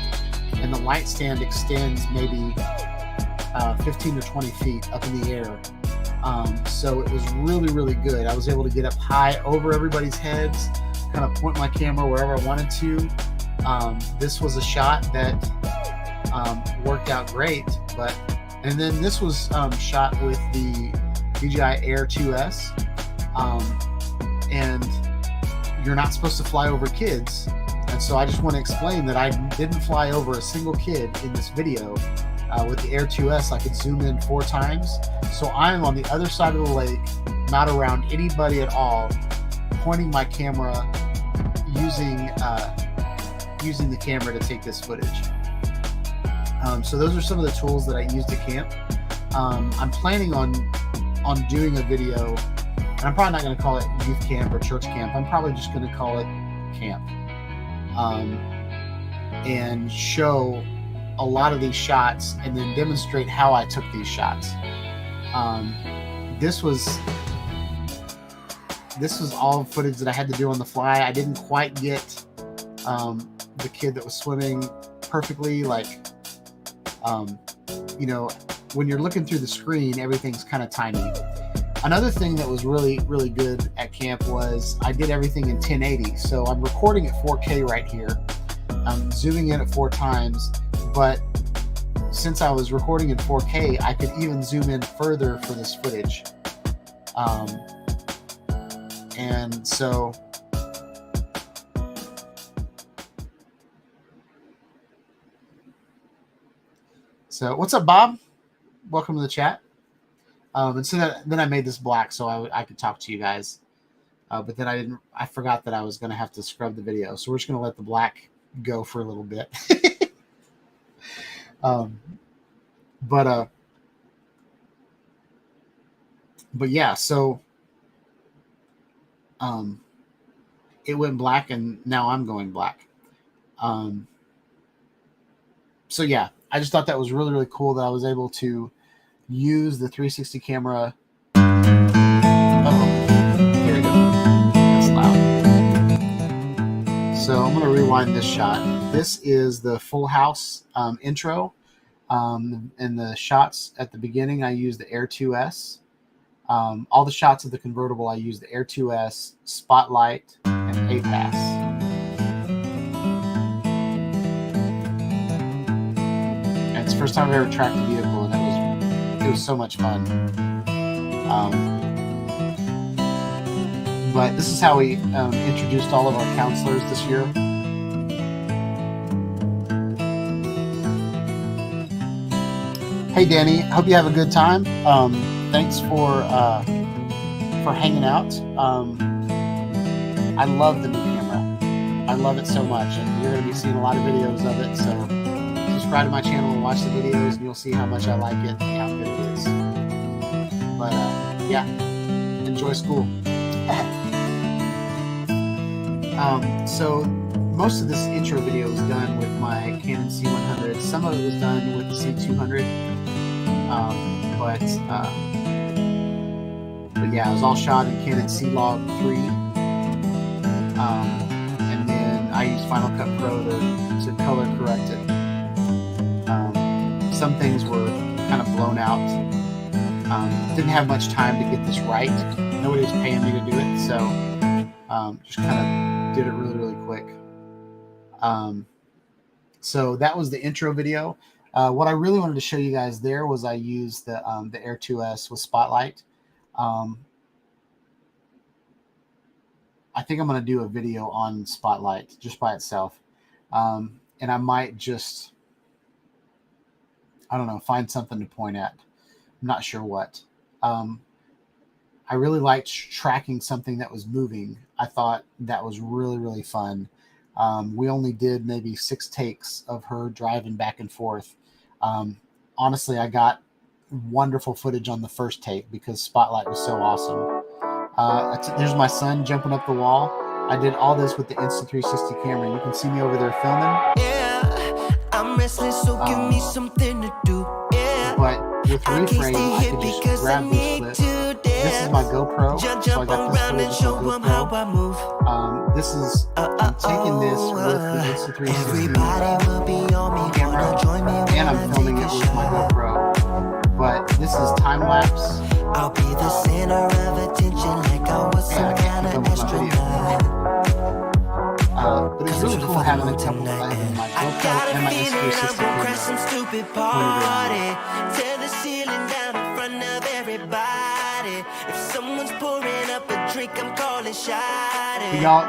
and the light stand extends maybe 15 to 20 feet up in the air. So it was really, really good. I was able to get up high over everybody's heads, kind of point my camera wherever I wanted to. This was a shot that worked out great, and then this was shot with the DJI Air 2S, and you're not supposed to fly over kids, and so I just want to explain that I didn't fly over a single kid in this video. With the Air 2S, I could zoom in 4 times, so I'm on the other side of the lake, not around anybody at all, pointing my camera, using the camera to take this footage. So those are some of the tools that I used at camp. I'm planning on doing a video, and I'm probably not going to call it youth camp or church camp. I'm probably just going to call it camp, and show a lot of these shots and then demonstrate how I took these shots. This was all footage that I had to do on the fly. I didn't quite get the kid that was swimming perfectly. Like, you know, when you're looking through the screen, everything's kind of tiny. Another thing that was really, really good at camp was I did everything in 1080. So I'm recording at 4K right here. I'm zooming in at 4 times, but since I was recording in 4K, I could even zoom in further for this footage. And so what's up, Bob? Welcome to the chat. And so then I made this black so I could talk to you guys. But then I forgot that I was going to have to scrub the video. So we're just going to let the black go for a little bit. But yeah, so it went black and now I'm going black. So yeah, I just thought that was really, really cool that I was able to use the 360 camera. Here we go. That's loud. So I'm going to rewind this shot. This is the Full House intro. And the shots at the beginning, I used the Air 2S. All the shots of the convertible, I used the Air 2S, Spotlight, and A-Pass. And it's the first time I've ever tracked a vehicle, and it was so much fun. But this is how we introduced all of our counselors this year. Hey Danny, hope you have a good time. Thanks for hanging out. I love the new camera. I love it so much, and you're going to be seeing a lot of videos of it. So subscribe to my channel and watch the videos, and you'll see how much I like it and how good it is. But yeah, enjoy school. So most of this intro video was done with my Canon C100. Some of it was done with the C200. But yeah, it was all shot in Canon C-Log 3. And then I used Final Cut Pro to color correct it. Some things were kind of blown out. Didn't have much time to get this right. Nobody was paying me to do it, so just kind of did it really, really quick. So that was the intro video. What I really wanted to show you guys there was I used the Air 2S with Spotlight. I think I'm going to do a video on Spotlight just by itself. And I might just, I don't know, find something to point at. I'm not sure what. I really liked tracking something that was moving. I thought that was really, really fun. We only did maybe 6 takes of her driving back and forth. Honestly, I got wonderful footage on the first take because Spotlight was so awesome. There's my son jumping up the wall. I did all this with the Insta360 camera. You can see me over there filming. Yeah, I'm restless, so give me something to do. Yeah, but with reframe, I can just grab these clips. This is my GoPro, so I got this footage on GoPro. This is, I'm taking this with the Insta360 camera, and I'm filming it with my GoPro. But this is time lapse. I'll be the center of attention like I was some kind of astronaut. But it's really cool having a couple of my GoPro and my Insta360 camera. Tear the ceiling down in front of everybody. If someone's pouring up a drink, I'm calling shot. Y'all,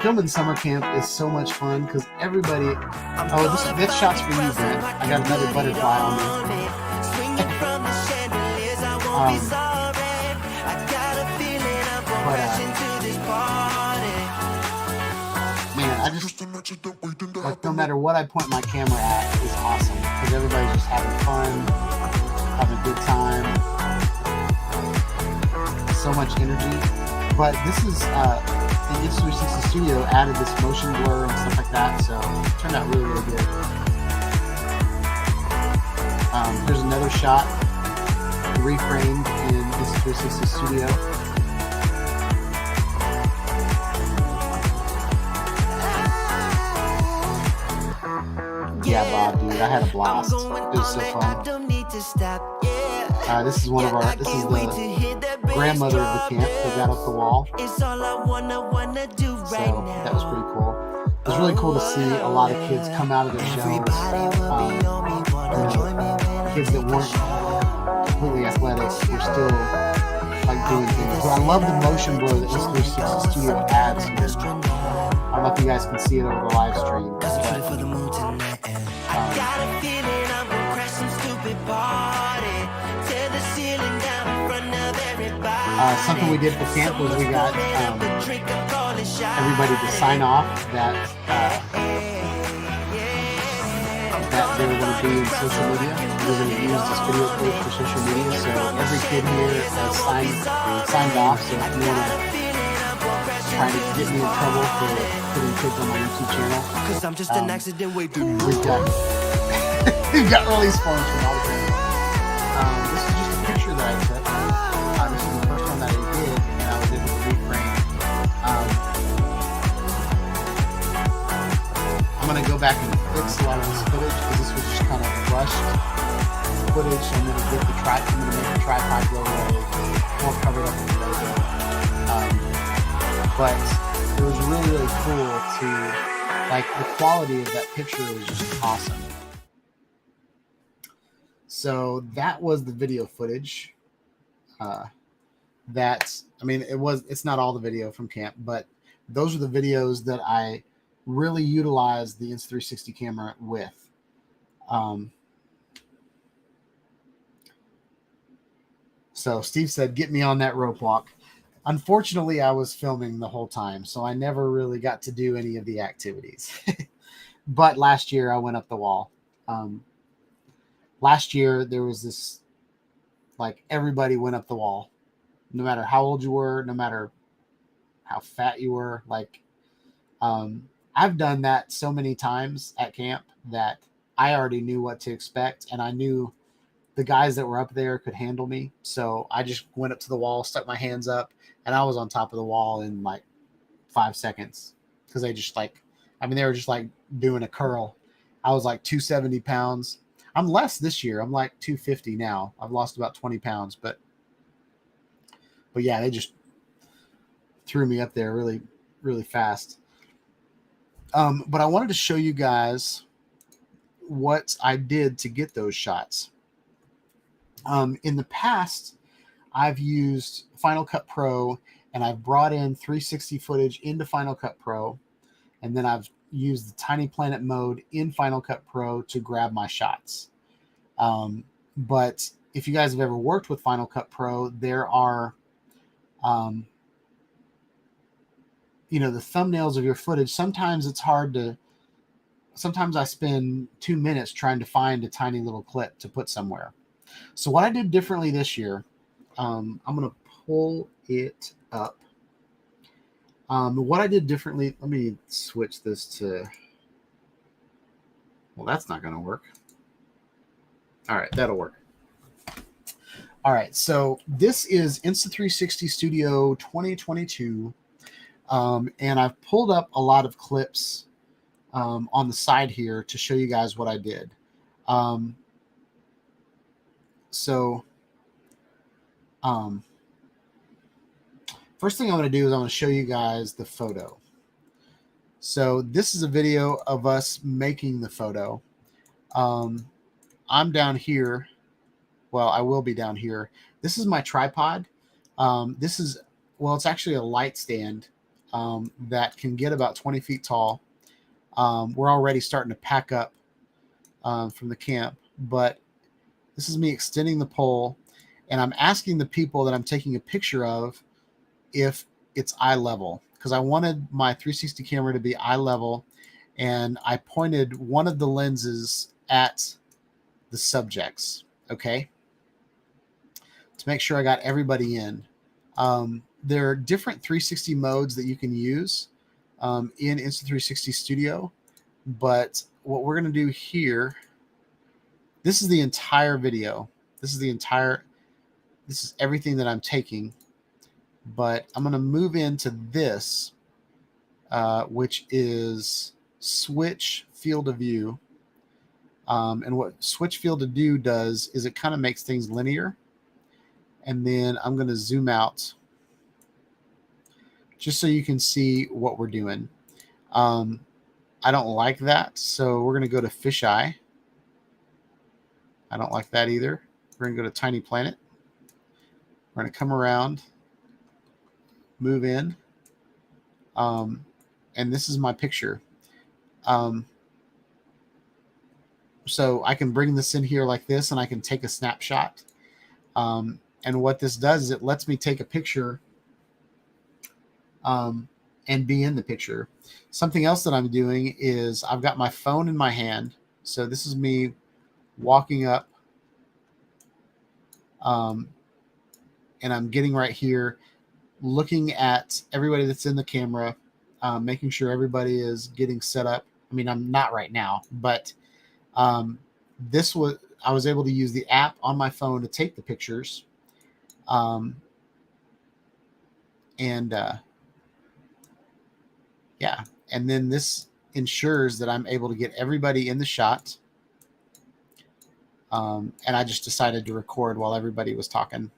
filming summer camp is so much fun because everybody. Oh, this shot's for you, Brent. I got another butterfly on me. Man, I just like no matter what I point my camera at is awesome because everybody's just having fun, having a good time, so much energy. But this is the Insta360 Studio added this motion blur and stuff like that, so it turned out really, really good. another shot reframed in Insta360 Studio. Yeah, Bob, dude, I had a blast. It was so fun. This is one of our, this is the grandmother of the camp that got up the wall. So that was pretty cool. It was really cool to see a lot of kids come out of their shells. Kids that weren't completely athletic were still like doing things. But I love the motion blur that Insta360 Studio adds here. I don't know if you guys can see it over the live stream. Something we did for camp was we got everybody to sign off that they were going to be in social media. We're going to use this video footage for social media. So every kid here has signed off. So if you want to try to get me in trouble for putting kids on my YouTube channel, we've got release forms from all the parents. This is just a picture that I took. This is the first one that I did, and I was able to reframe. I'm going to go back and fix a lot of this footage because this was just kind of rushed footage. So I'm going to make the tripod go away, more covered up in the logo. But it was really, really cool to, like, the quality of that picture was just awesome. So that was the video footage. It's not all the video from camp, but those are the videos that I really utilized the Insta360 camera with. So Steve said, get me on that rope walk. Unfortunately, I was filming the whole time, so I never really got to do any of the activities. But last year I went up the wall. Last year there was this, like, everybody went up the wall. No matter how old you were, no matter how fat you were. Like, I've done that so many times at camp that I already knew what to expect, and I knew the guys that were up there could handle me. So I just went up to the wall, stuck my hands up, and I was on top of the wall in like 5 seconds because they just they were just like doing a curl. I was like 270 pounds. I'm less this year. I'm like 250 now. I've lost about 20 pounds, but yeah, they just threw me up there really, really fast. But I wanted to show you guys what I did to get those shots. In the past, I've used Final Cut Pro, and I've brought in 360 footage into Final Cut Pro, and then I've used the Tiny Planet mode in Final Cut Pro to grab my shots. But if you guys have ever worked with Final Cut Pro, there are the thumbnails of your footage. Sometimes it's hard to, sometimes I spend 2 minutes trying to find a tiny little clip to put somewhere. So what I did differently this year, I'm going to pull it up. What I did differently, let me switch this to, well, that's not going to work. All right, that'll work. All right, so this is Insta360 Studio 2022. And I've pulled up a lot of clips on the side here to show you guys what I did. First thing I'm going to do is I'm going to show you guys the photo. So this is a video of us making the photo. I'm down here. Well, I will be down here. This is my tripod. This is, well, it's actually a light stand that can get about 20 feet tall. We're already starting to pack up from the camp, but this is me extending the pole, and I'm asking the people that I'm taking a picture of if it's eye level, because I wanted my 360 camera to be eye level, and I pointed one of the lenses at the subjects, okay, to make sure I got everybody in. There are different 360 modes that you can use in Insta360 Studio, but what we're going to do here, this is the entire video. This is everything that I'm taking. But I'm going to move into this, which is switch field of view. And what switch field of view does is it kind of makes things linear. And then I'm going to zoom out just so you can see what we're doing. I don't like that, so we're going to go to fisheye. I don't like that either. We're going to go to tiny planet. We're going to come around, move in, and this is my picture. So I can bring this in here like this, and I can take a snapshot. And what this does is it lets me take a picture and be in the picture. Something else that I'm doing is I've got my phone in my hand. So this is me walking up, and I'm getting right here, looking at everybody that's in the camera, making sure everybody is getting set up. I mean, I'm not right now, but I was able to use the app on my phone to take the pictures. Yeah, and then this ensures that I'm able to get everybody in the shot. And I just decided to record while everybody was talking.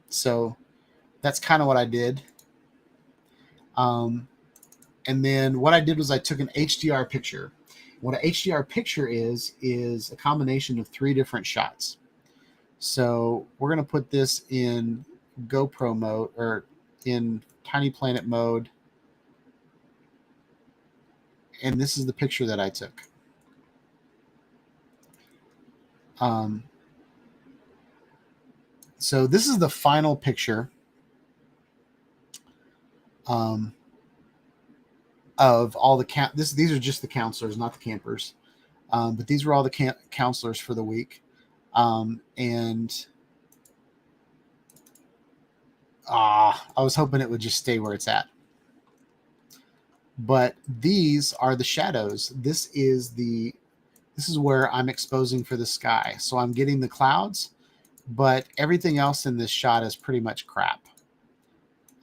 So that's kind of what I did. And then what I did was I took an HDR picture. What an HDR picture is a combination of 3 different shots. So we're going to put this in GoPro mode, or in Tiny Planet mode. And this is the picture that I took. So this is the final picture of all the these are just the counselors, not the campers. But these were all the counselors for the week. And I was hoping it would just stay where it's at. But these are the shadows. This is where I'm exposing for the sky. So I'm getting the clouds, but everything else in this shot is pretty much crap.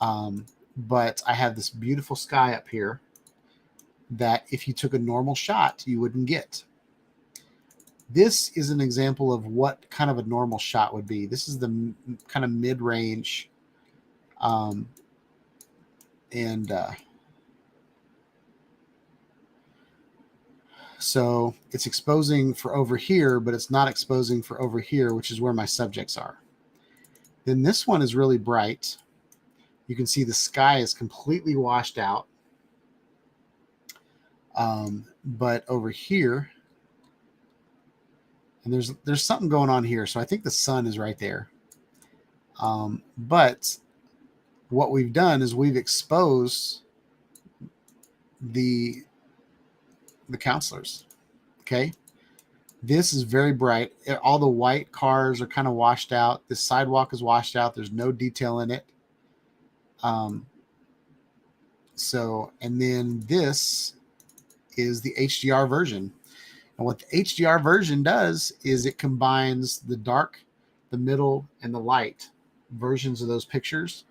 But I have this beautiful sky up here that if you took a normal shot, you wouldn't get. This is an example of what kind of a normal shot would be. This is the kind of mid-range. So it's exposing for over here, but it's not exposing for over here, which is where my subjects are. Then this one is really bright. You can see the sky is completely washed out. But over here, and there's something going on here. So I think the sun is right there. But what we've done is we've exposed the counselors. Okay. This is very bright. All the white cars are kind of washed out. The sidewalk is washed out. There's no detail in it. And then this is the HDR version. And what the HDR version does is it combines the dark, the middle, and the light versions of those pictures,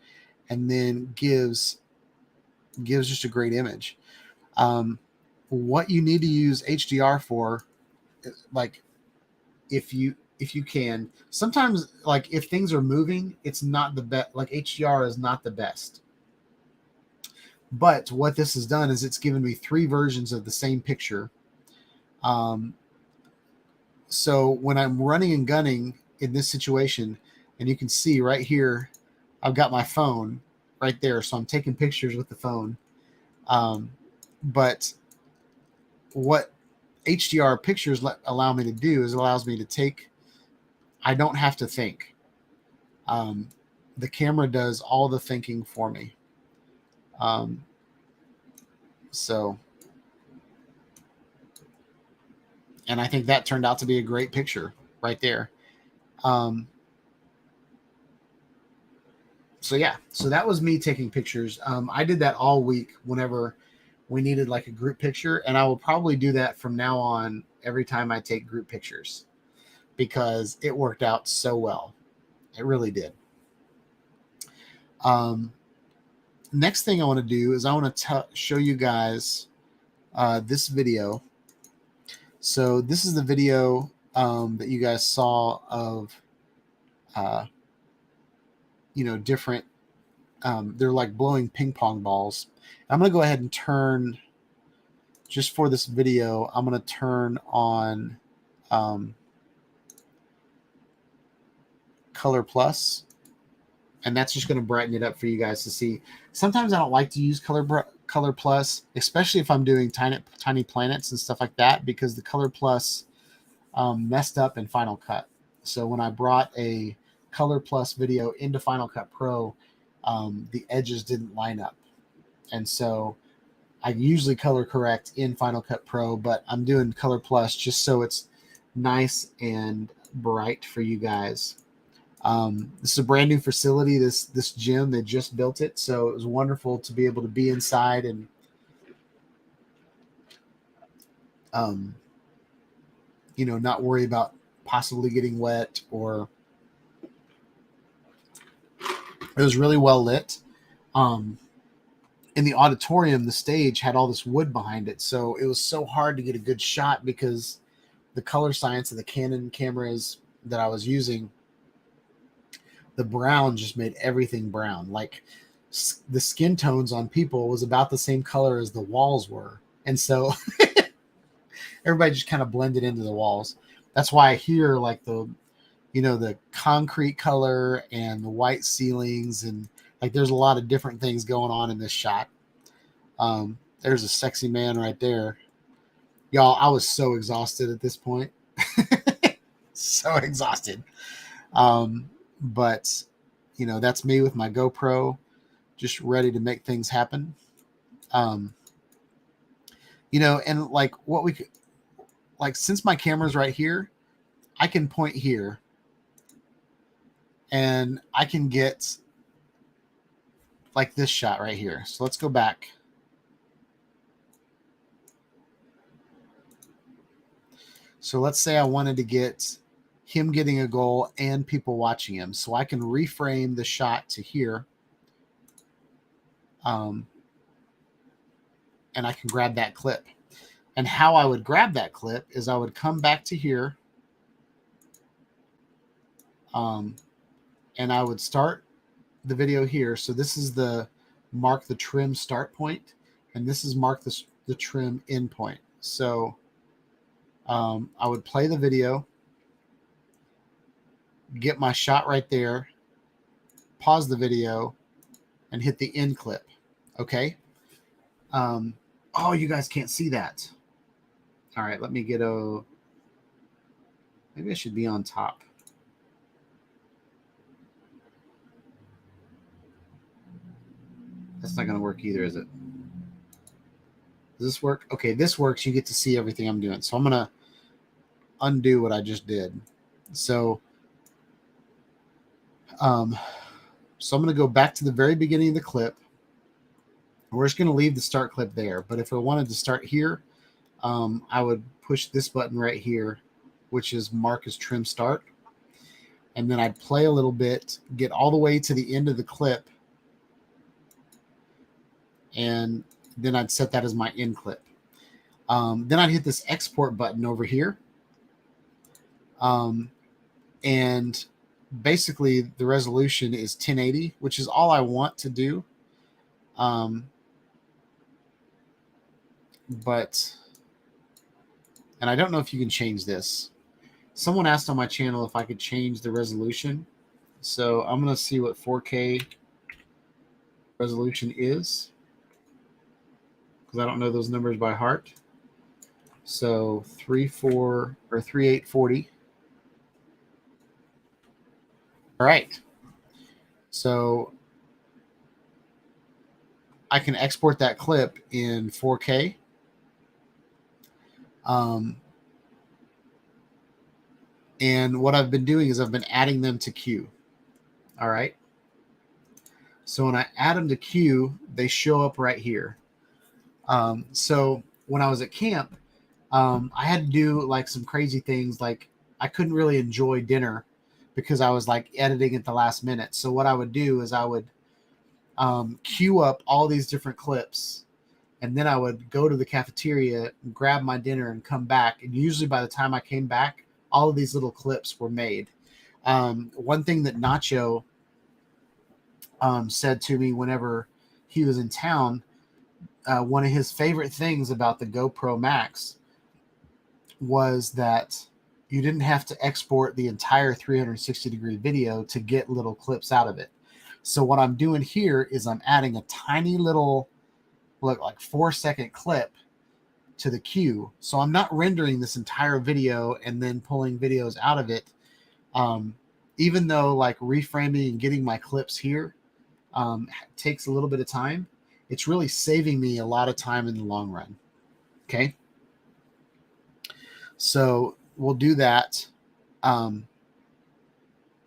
and then gives just a great image. What you need to use HDR for, like, if you can, sometimes, like, if things are moving, it's not the best. Like, HDR is not the best. But what this has done is it's given me 3 versions of the same picture. So when I'm running and gunning in this situation, and you can see right here, I've got my phone right there. So I'm taking pictures with the phone. But what HDR pictures allow me to do is it allows me to take, I don't have to think. The camera does all the thinking for me. And I think that turned out to be a great picture right there. So yeah, so that was me taking pictures. I did that all week whenever we needed like a group picture, and I will probably do that from now on every time I take group pictures because it worked out so well. It really did. Next thing I want to do is I want to show you guys this video. So this is the video that you guys saw of, different, they're like blowing ping pong balls. I'm going to go ahead and turn, just for this video, I'm going to turn on Color Plus, and that's just going to brighten it up for you guys to see. Sometimes I don't like to use Color Plus, especially if I'm doing tiny planets and stuff like that, because the Color Plus messed up in Final Cut. So when I brought a Color Plus video into Final Cut Pro, the edges didn't line up. And so I usually color correct in Final Cut Pro, but I'm doing Color Plus just so it's nice and bright for you guys. This is a brand new facility, this gym. They just built it, so it was wonderful to be able to be inside and not worry about possibly getting wet. Or it was really well lit. In the auditorium, the stage had all this wood behind it, so it was so hard to get a good shot because the color science of the Canon cameras that I was using, the brown just made everything brown. Like the skin tones on people was about the same color as the walls were. And so everybody just kind of blended into the walls. That's why I hear like the concrete color and the white ceilings, and like there's a lot of different things going on in this shot. There's a sexy man right there. Y'all, I was so exhausted at this point. So exhausted. But that's me with my GoPro, just ready to make things happen. And like what we could, like, since my camera's right here, I can point here and I can get like this shot right here. So let's go back. So let's say I wanted to get him getting a goal and people watching him. So I can reframe the shot to here. And I can grab that clip. And how I would grab that clip is I would come back to here. And I would start the video here. So this is mark the trim start point. And this is mark the trim end point. So I would play the video, get my shot right there, pause the video, and hit the end clip. Okay. Oh, you guys can't see that. All right, let me get maybe I should be on top. That's not going to work either, is it? Does this work? Okay, this works. You get to see everything I'm doing. So I'm going to undo what I just did. So I'm going to go back to the very beginning of the clip. We're just going to leave the start clip there. But if I wanted to start here, I would push this button right here, which is mark as trim start. And then I'd play a little bit, get all the way to the end of the clip. And then I'd set that as my end clip. Then I'd hit this export button over here. And basically the resolution is 1080, which is all I want to do. And I don't know if you can change this. Someone asked on my channel if I could change the resolution. So I'm going to see what 4K resolution is, because I don't know those numbers by heart. So 3840. All right. So I can export that clip in 4K. And what I've been doing is I've been adding them to queue. All right. So when I add them to queue, they show up right here. So when I was at camp, I had to do like some crazy things. Like I couldn't really enjoy dinner because I was like editing at the last minute. So what I would do is I would queue up all these different clips, and then I would go to the cafeteria, grab my dinner, and come back. And usually by the time I came back, all of these little clips were made. One thing that Nacho said to me whenever he was in town, one of his favorite things about the GoPro Max was that you didn't have to export the entire 360-degree video to get little clips out of it. So what I'm doing here is I'm adding a tiny little, look, like 4-second clip to the queue. So I'm not rendering this entire video and then pulling videos out of it. Even though like reframing and getting my clips here takes a little bit of time, it's really saving me a lot of time in the long run. Okay. So we'll do that. And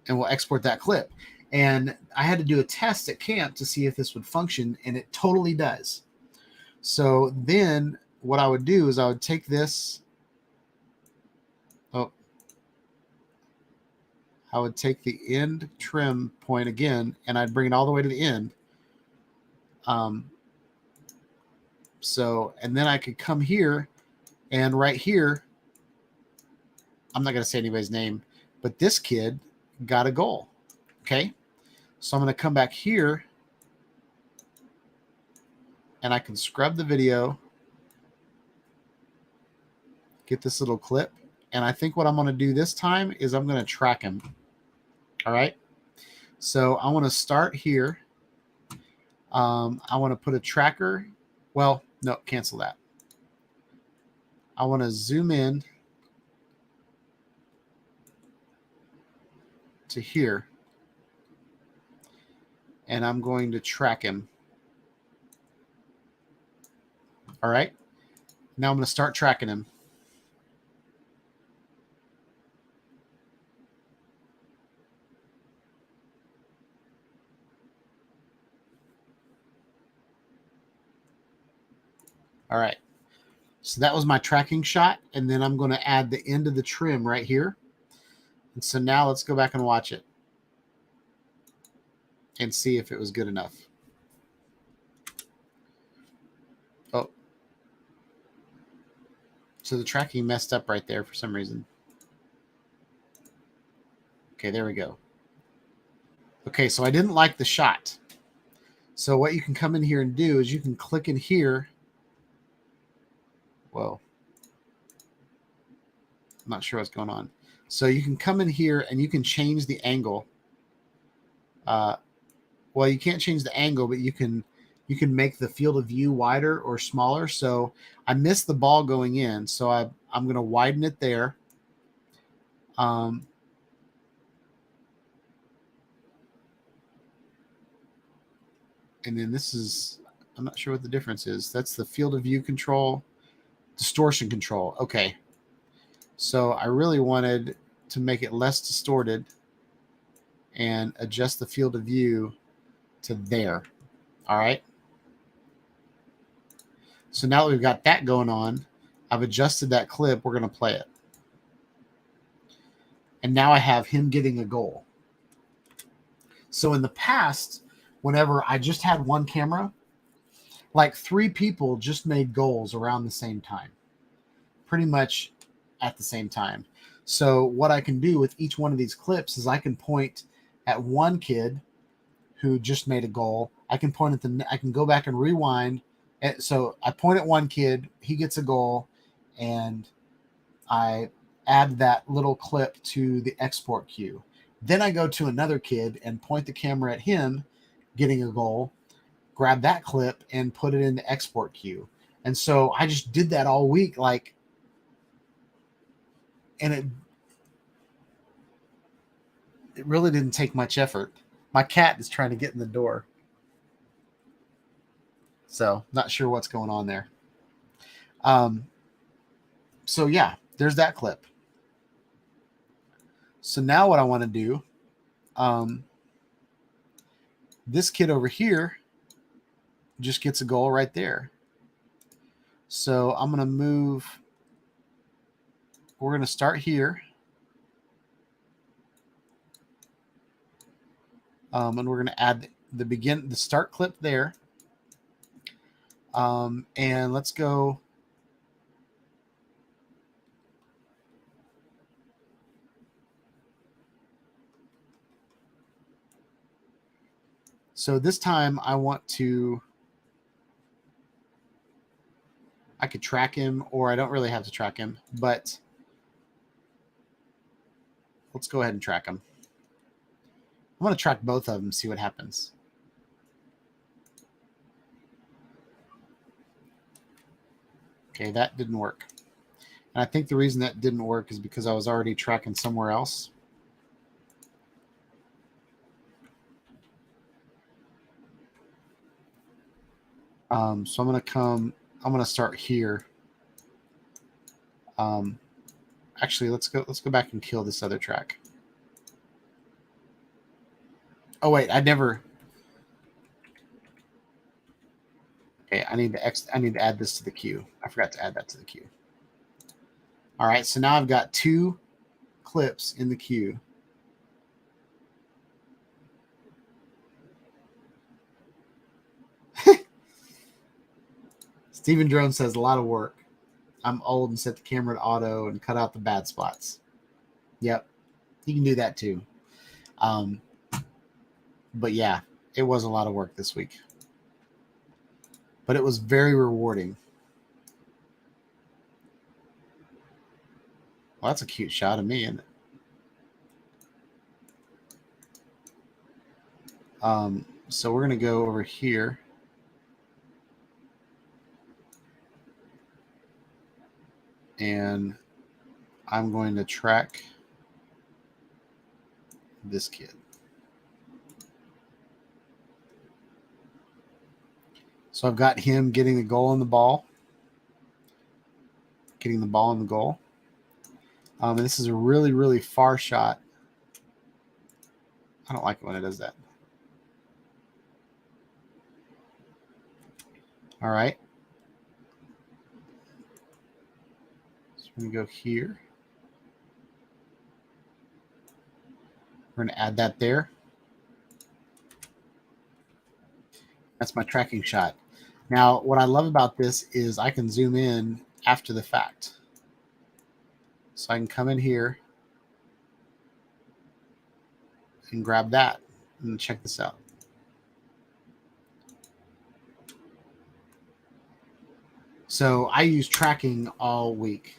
we'll export that clip. And I had to do a test at camp to see if this would function, and it totally does. So then what I would do is I would take this. Oh, I would take the end trim point again, and I'd bring it all the way to the end. So, and then I could come here, and right here, I'm not going to say anybody's name, but this kid got a goal. Okay. So I'm going to come back here, and I can scrub the video, get this little clip. And I think what I'm going to do this time is I'm going to track him. All right. So I want to start here. I want to put a tracker. Well, no, cancel that. I want to zoom in to here, and I'm going to track him. All right. Now I'm going to start tracking him. All right. So that was my tracking shot. And then I'm going to add the end of the trim right here. And so now let's go back and watch it and see if it was good enough. Oh. So the tracking messed up right there for some reason. Okay, there we go. Okay, so I didn't like the shot. So what you can come in here and do is you can click in here. Whoa. I'm not sure what's going on. So you can come in here and you can change the angle. Well, you can't change the angle, but you can make the field of view wider or smaller. So I missed the ball going in, so I'm going to widen it there. And then this is, I'm not sure what the difference is. That's the field of view control, distortion control. Okay. So I really wanted to make it less distorted and adjust the field of view to there. All right. So now that we've got that going on, I've adjusted that clip. We're going to play it. And now I have him getting a goal. So in the past, whenever I just had one camera, like 3 people just made goals around the same time. Pretty much at the same time. So what I can do with each one of these clips is I can point at one kid who just made a goal. I can point at I can go back and rewind. And so I point at one kid, he gets a goal, and I add that little clip to the export queue. Then I go to another kid and point the camera at him getting a goal, grab that clip and put it in the export queue. And so I just did that all week, like, and it really didn't take much effort. My cat is trying to get in the door. So not sure what's going on there. So yeah, there's that clip. So now what I want to do, this kid over here just gets a goal right there. So I'm going to move. We're going to start here. And we're going to add the start clip there. And let's go. So this time I want to, I could track him, or I don't really have to track him, but let's go ahead and track him. I'm going to track both of them, see what happens. Okay, that didn't work. And I think the reason that didn't work is because I was already tracking somewhere else. So I'm going to start here. Actually, let's go back and kill this other track. Oh wait, okay, I need to add this to the queue. I forgot to add that to the queue. All right, so now I've got 2 clips in the queue. Stephen Drone says a lot of work. I'm old and set the camera to auto and cut out the bad spots. Yep, you can do that too. But yeah, it was a lot of work this week. But it was very rewarding. Well, that's a cute shot of me, isn't it? So we're going to go over here. And I'm going to track this kid. So I've got him getting the goal in the ball. Getting the ball in the goal. And this is a really, really far shot. I don't like it when it does that. All right. So we're going to go here. We're going to add that there. That's my tracking shot. Now, what I love about this is I can zoom in after the fact. So I can come in here and grab that and check this out. So I use tracking all week.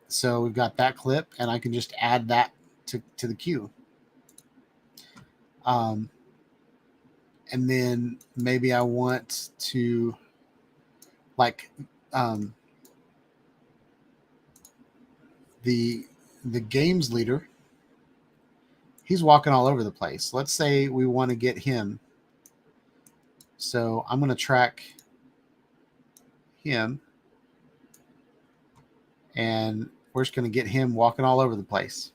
So we've got that clip, and I can just add that to the queue. And then maybe I want to, like, the games leader, he's walking all over the place. Let's say we want to get him. So I'm going to track him, and we're just going to get him walking all over the place.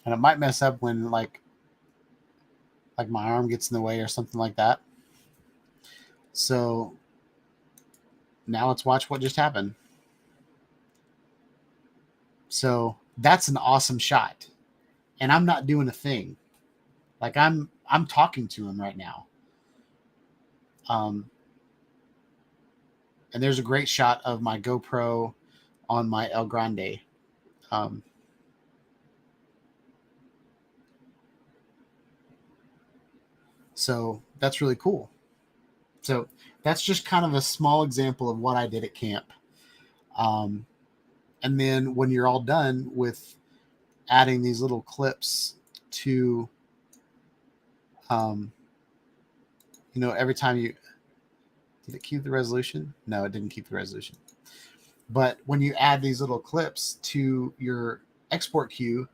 And it might mess up when like my arm gets in the way or something like that. So now let's watch what just happened. So that's an awesome shot. And I'm not doing a thing. Like I'm talking to him right now. And there's a great shot of my GoPro on my El Grande. So that's really cool. So that's just kind of a small example of what I did at camp. And then when you're all done with adding these little clips to, every time did it keep the resolution? No, it didn't keep the resolution. But when you add these little clips to your export queue.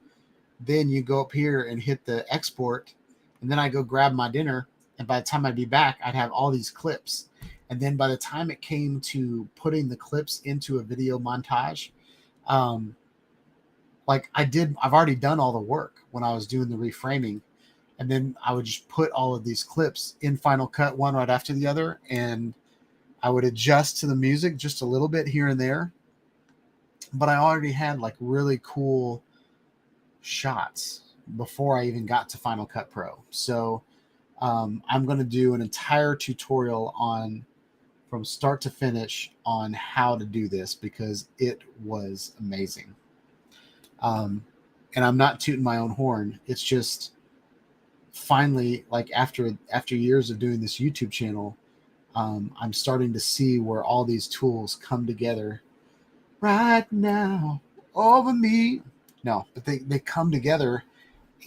Then you go up here and hit the export, and then I go grab my dinner. And by the time I'd be back, I'd have all these clips. And then by the time it came to putting the clips into a video montage, like I've already done all the work when I was doing the reframing. And then I would just put all of these clips in Final Cut, one right after the other. And I would adjust to the music just a little bit here and there. But I already had like really cool shots before I even got to Final Cut Pro. So I'm going to do an entire tutorial on from start to finish on how to do this, because it was amazing. And I'm not tooting my own horn. It's just finally, like after years of doing this YouTube channel, I'm starting to see where all these tools come together right now over me. No, but they come together,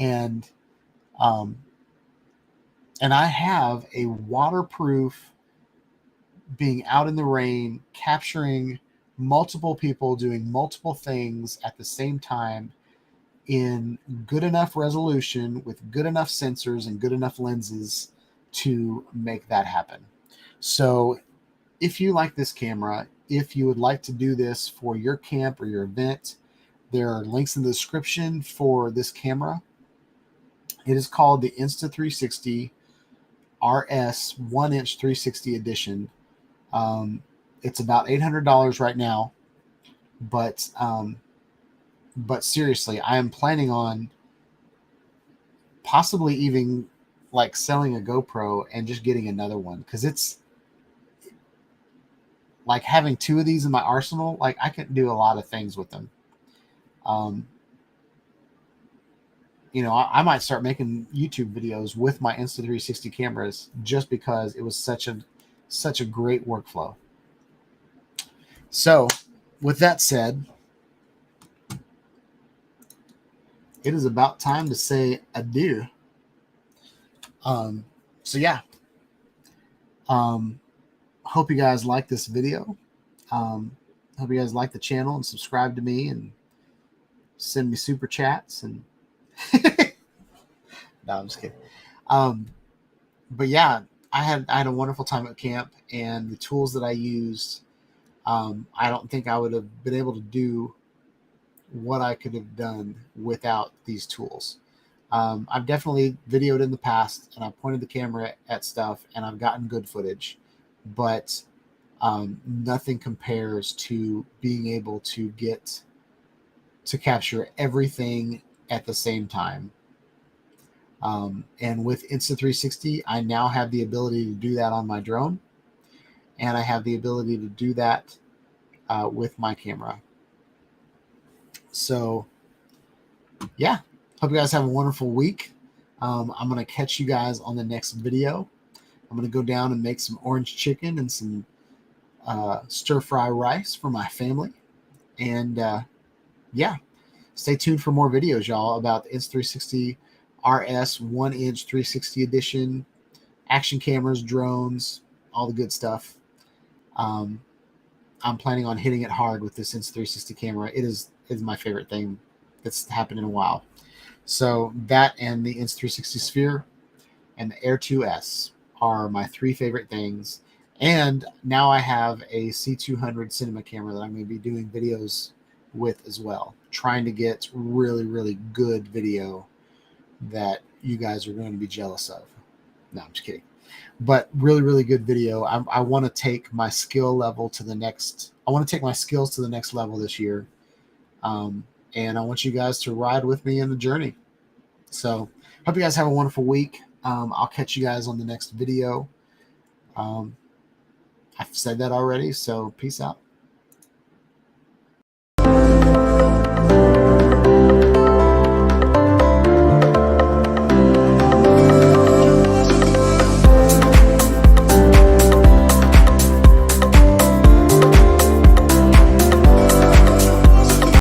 and I have a waterproof, being out in the rain, capturing multiple people doing multiple things at the same time in good enough resolution with good enough sensors and good enough lenses to make that happen. So if you like this camera, if you would like to do this for your camp or your event, there are links in the description for this camera. It is called the Insta360 RS 1-inch 360 edition. It's about $800 right now, but seriously, I am planning on possibly even like selling a GoPro and just getting another one, because it's like having two of these in my arsenal. Like I can do a lot of things with them. You know, I might start making YouTube videos with my Insta360 cameras just because it was such a great workflow. So with that said, it is about time to say adieu. So yeah, hope you guys like this video. Hope you guys like the channel and subscribe to me and send me super chats and no, I'm just kidding. But yeah, I had a wonderful time at camp, and the tools that I used, I don't think I would have been able to do what I could have done without these tools. I've definitely videoed in the past, and I've pointed the camera at stuff, and I've gotten good footage, but nothing compares to being able to get to capture everything at the same time. And with Insta360, I now have the ability to do that on my drone, and I have the ability to do that with my camera. So yeah, hope you guys have a wonderful week. I'm going to catch you guys on the next video. I'm going to go down and make some orange chicken and some stir-fry rice for my family. And yeah, stay tuned for more videos, y'all, about the Insta360 RS 1-inch 360 edition, action cameras, drones, all the good stuff. I'm planning on hitting it hard with this Insta360 camera. It is my favorite thing that's happened in a while. So that and the Insta360 Sphere and the Air 2S are my three favorite things. And now I have a C200 cinema camera that I'm going to be doing videos with as well, trying to get really, really good video that you guys are going to be jealous of. No, I'm just kidding. But really, really good video. I want to take my skill level to the next. I want to take my skills to the next level this year. And I want you guys to ride with me in the journey. So hope you guys have a wonderful week. I'll catch you guys on the next video. I've said that already, so peace out.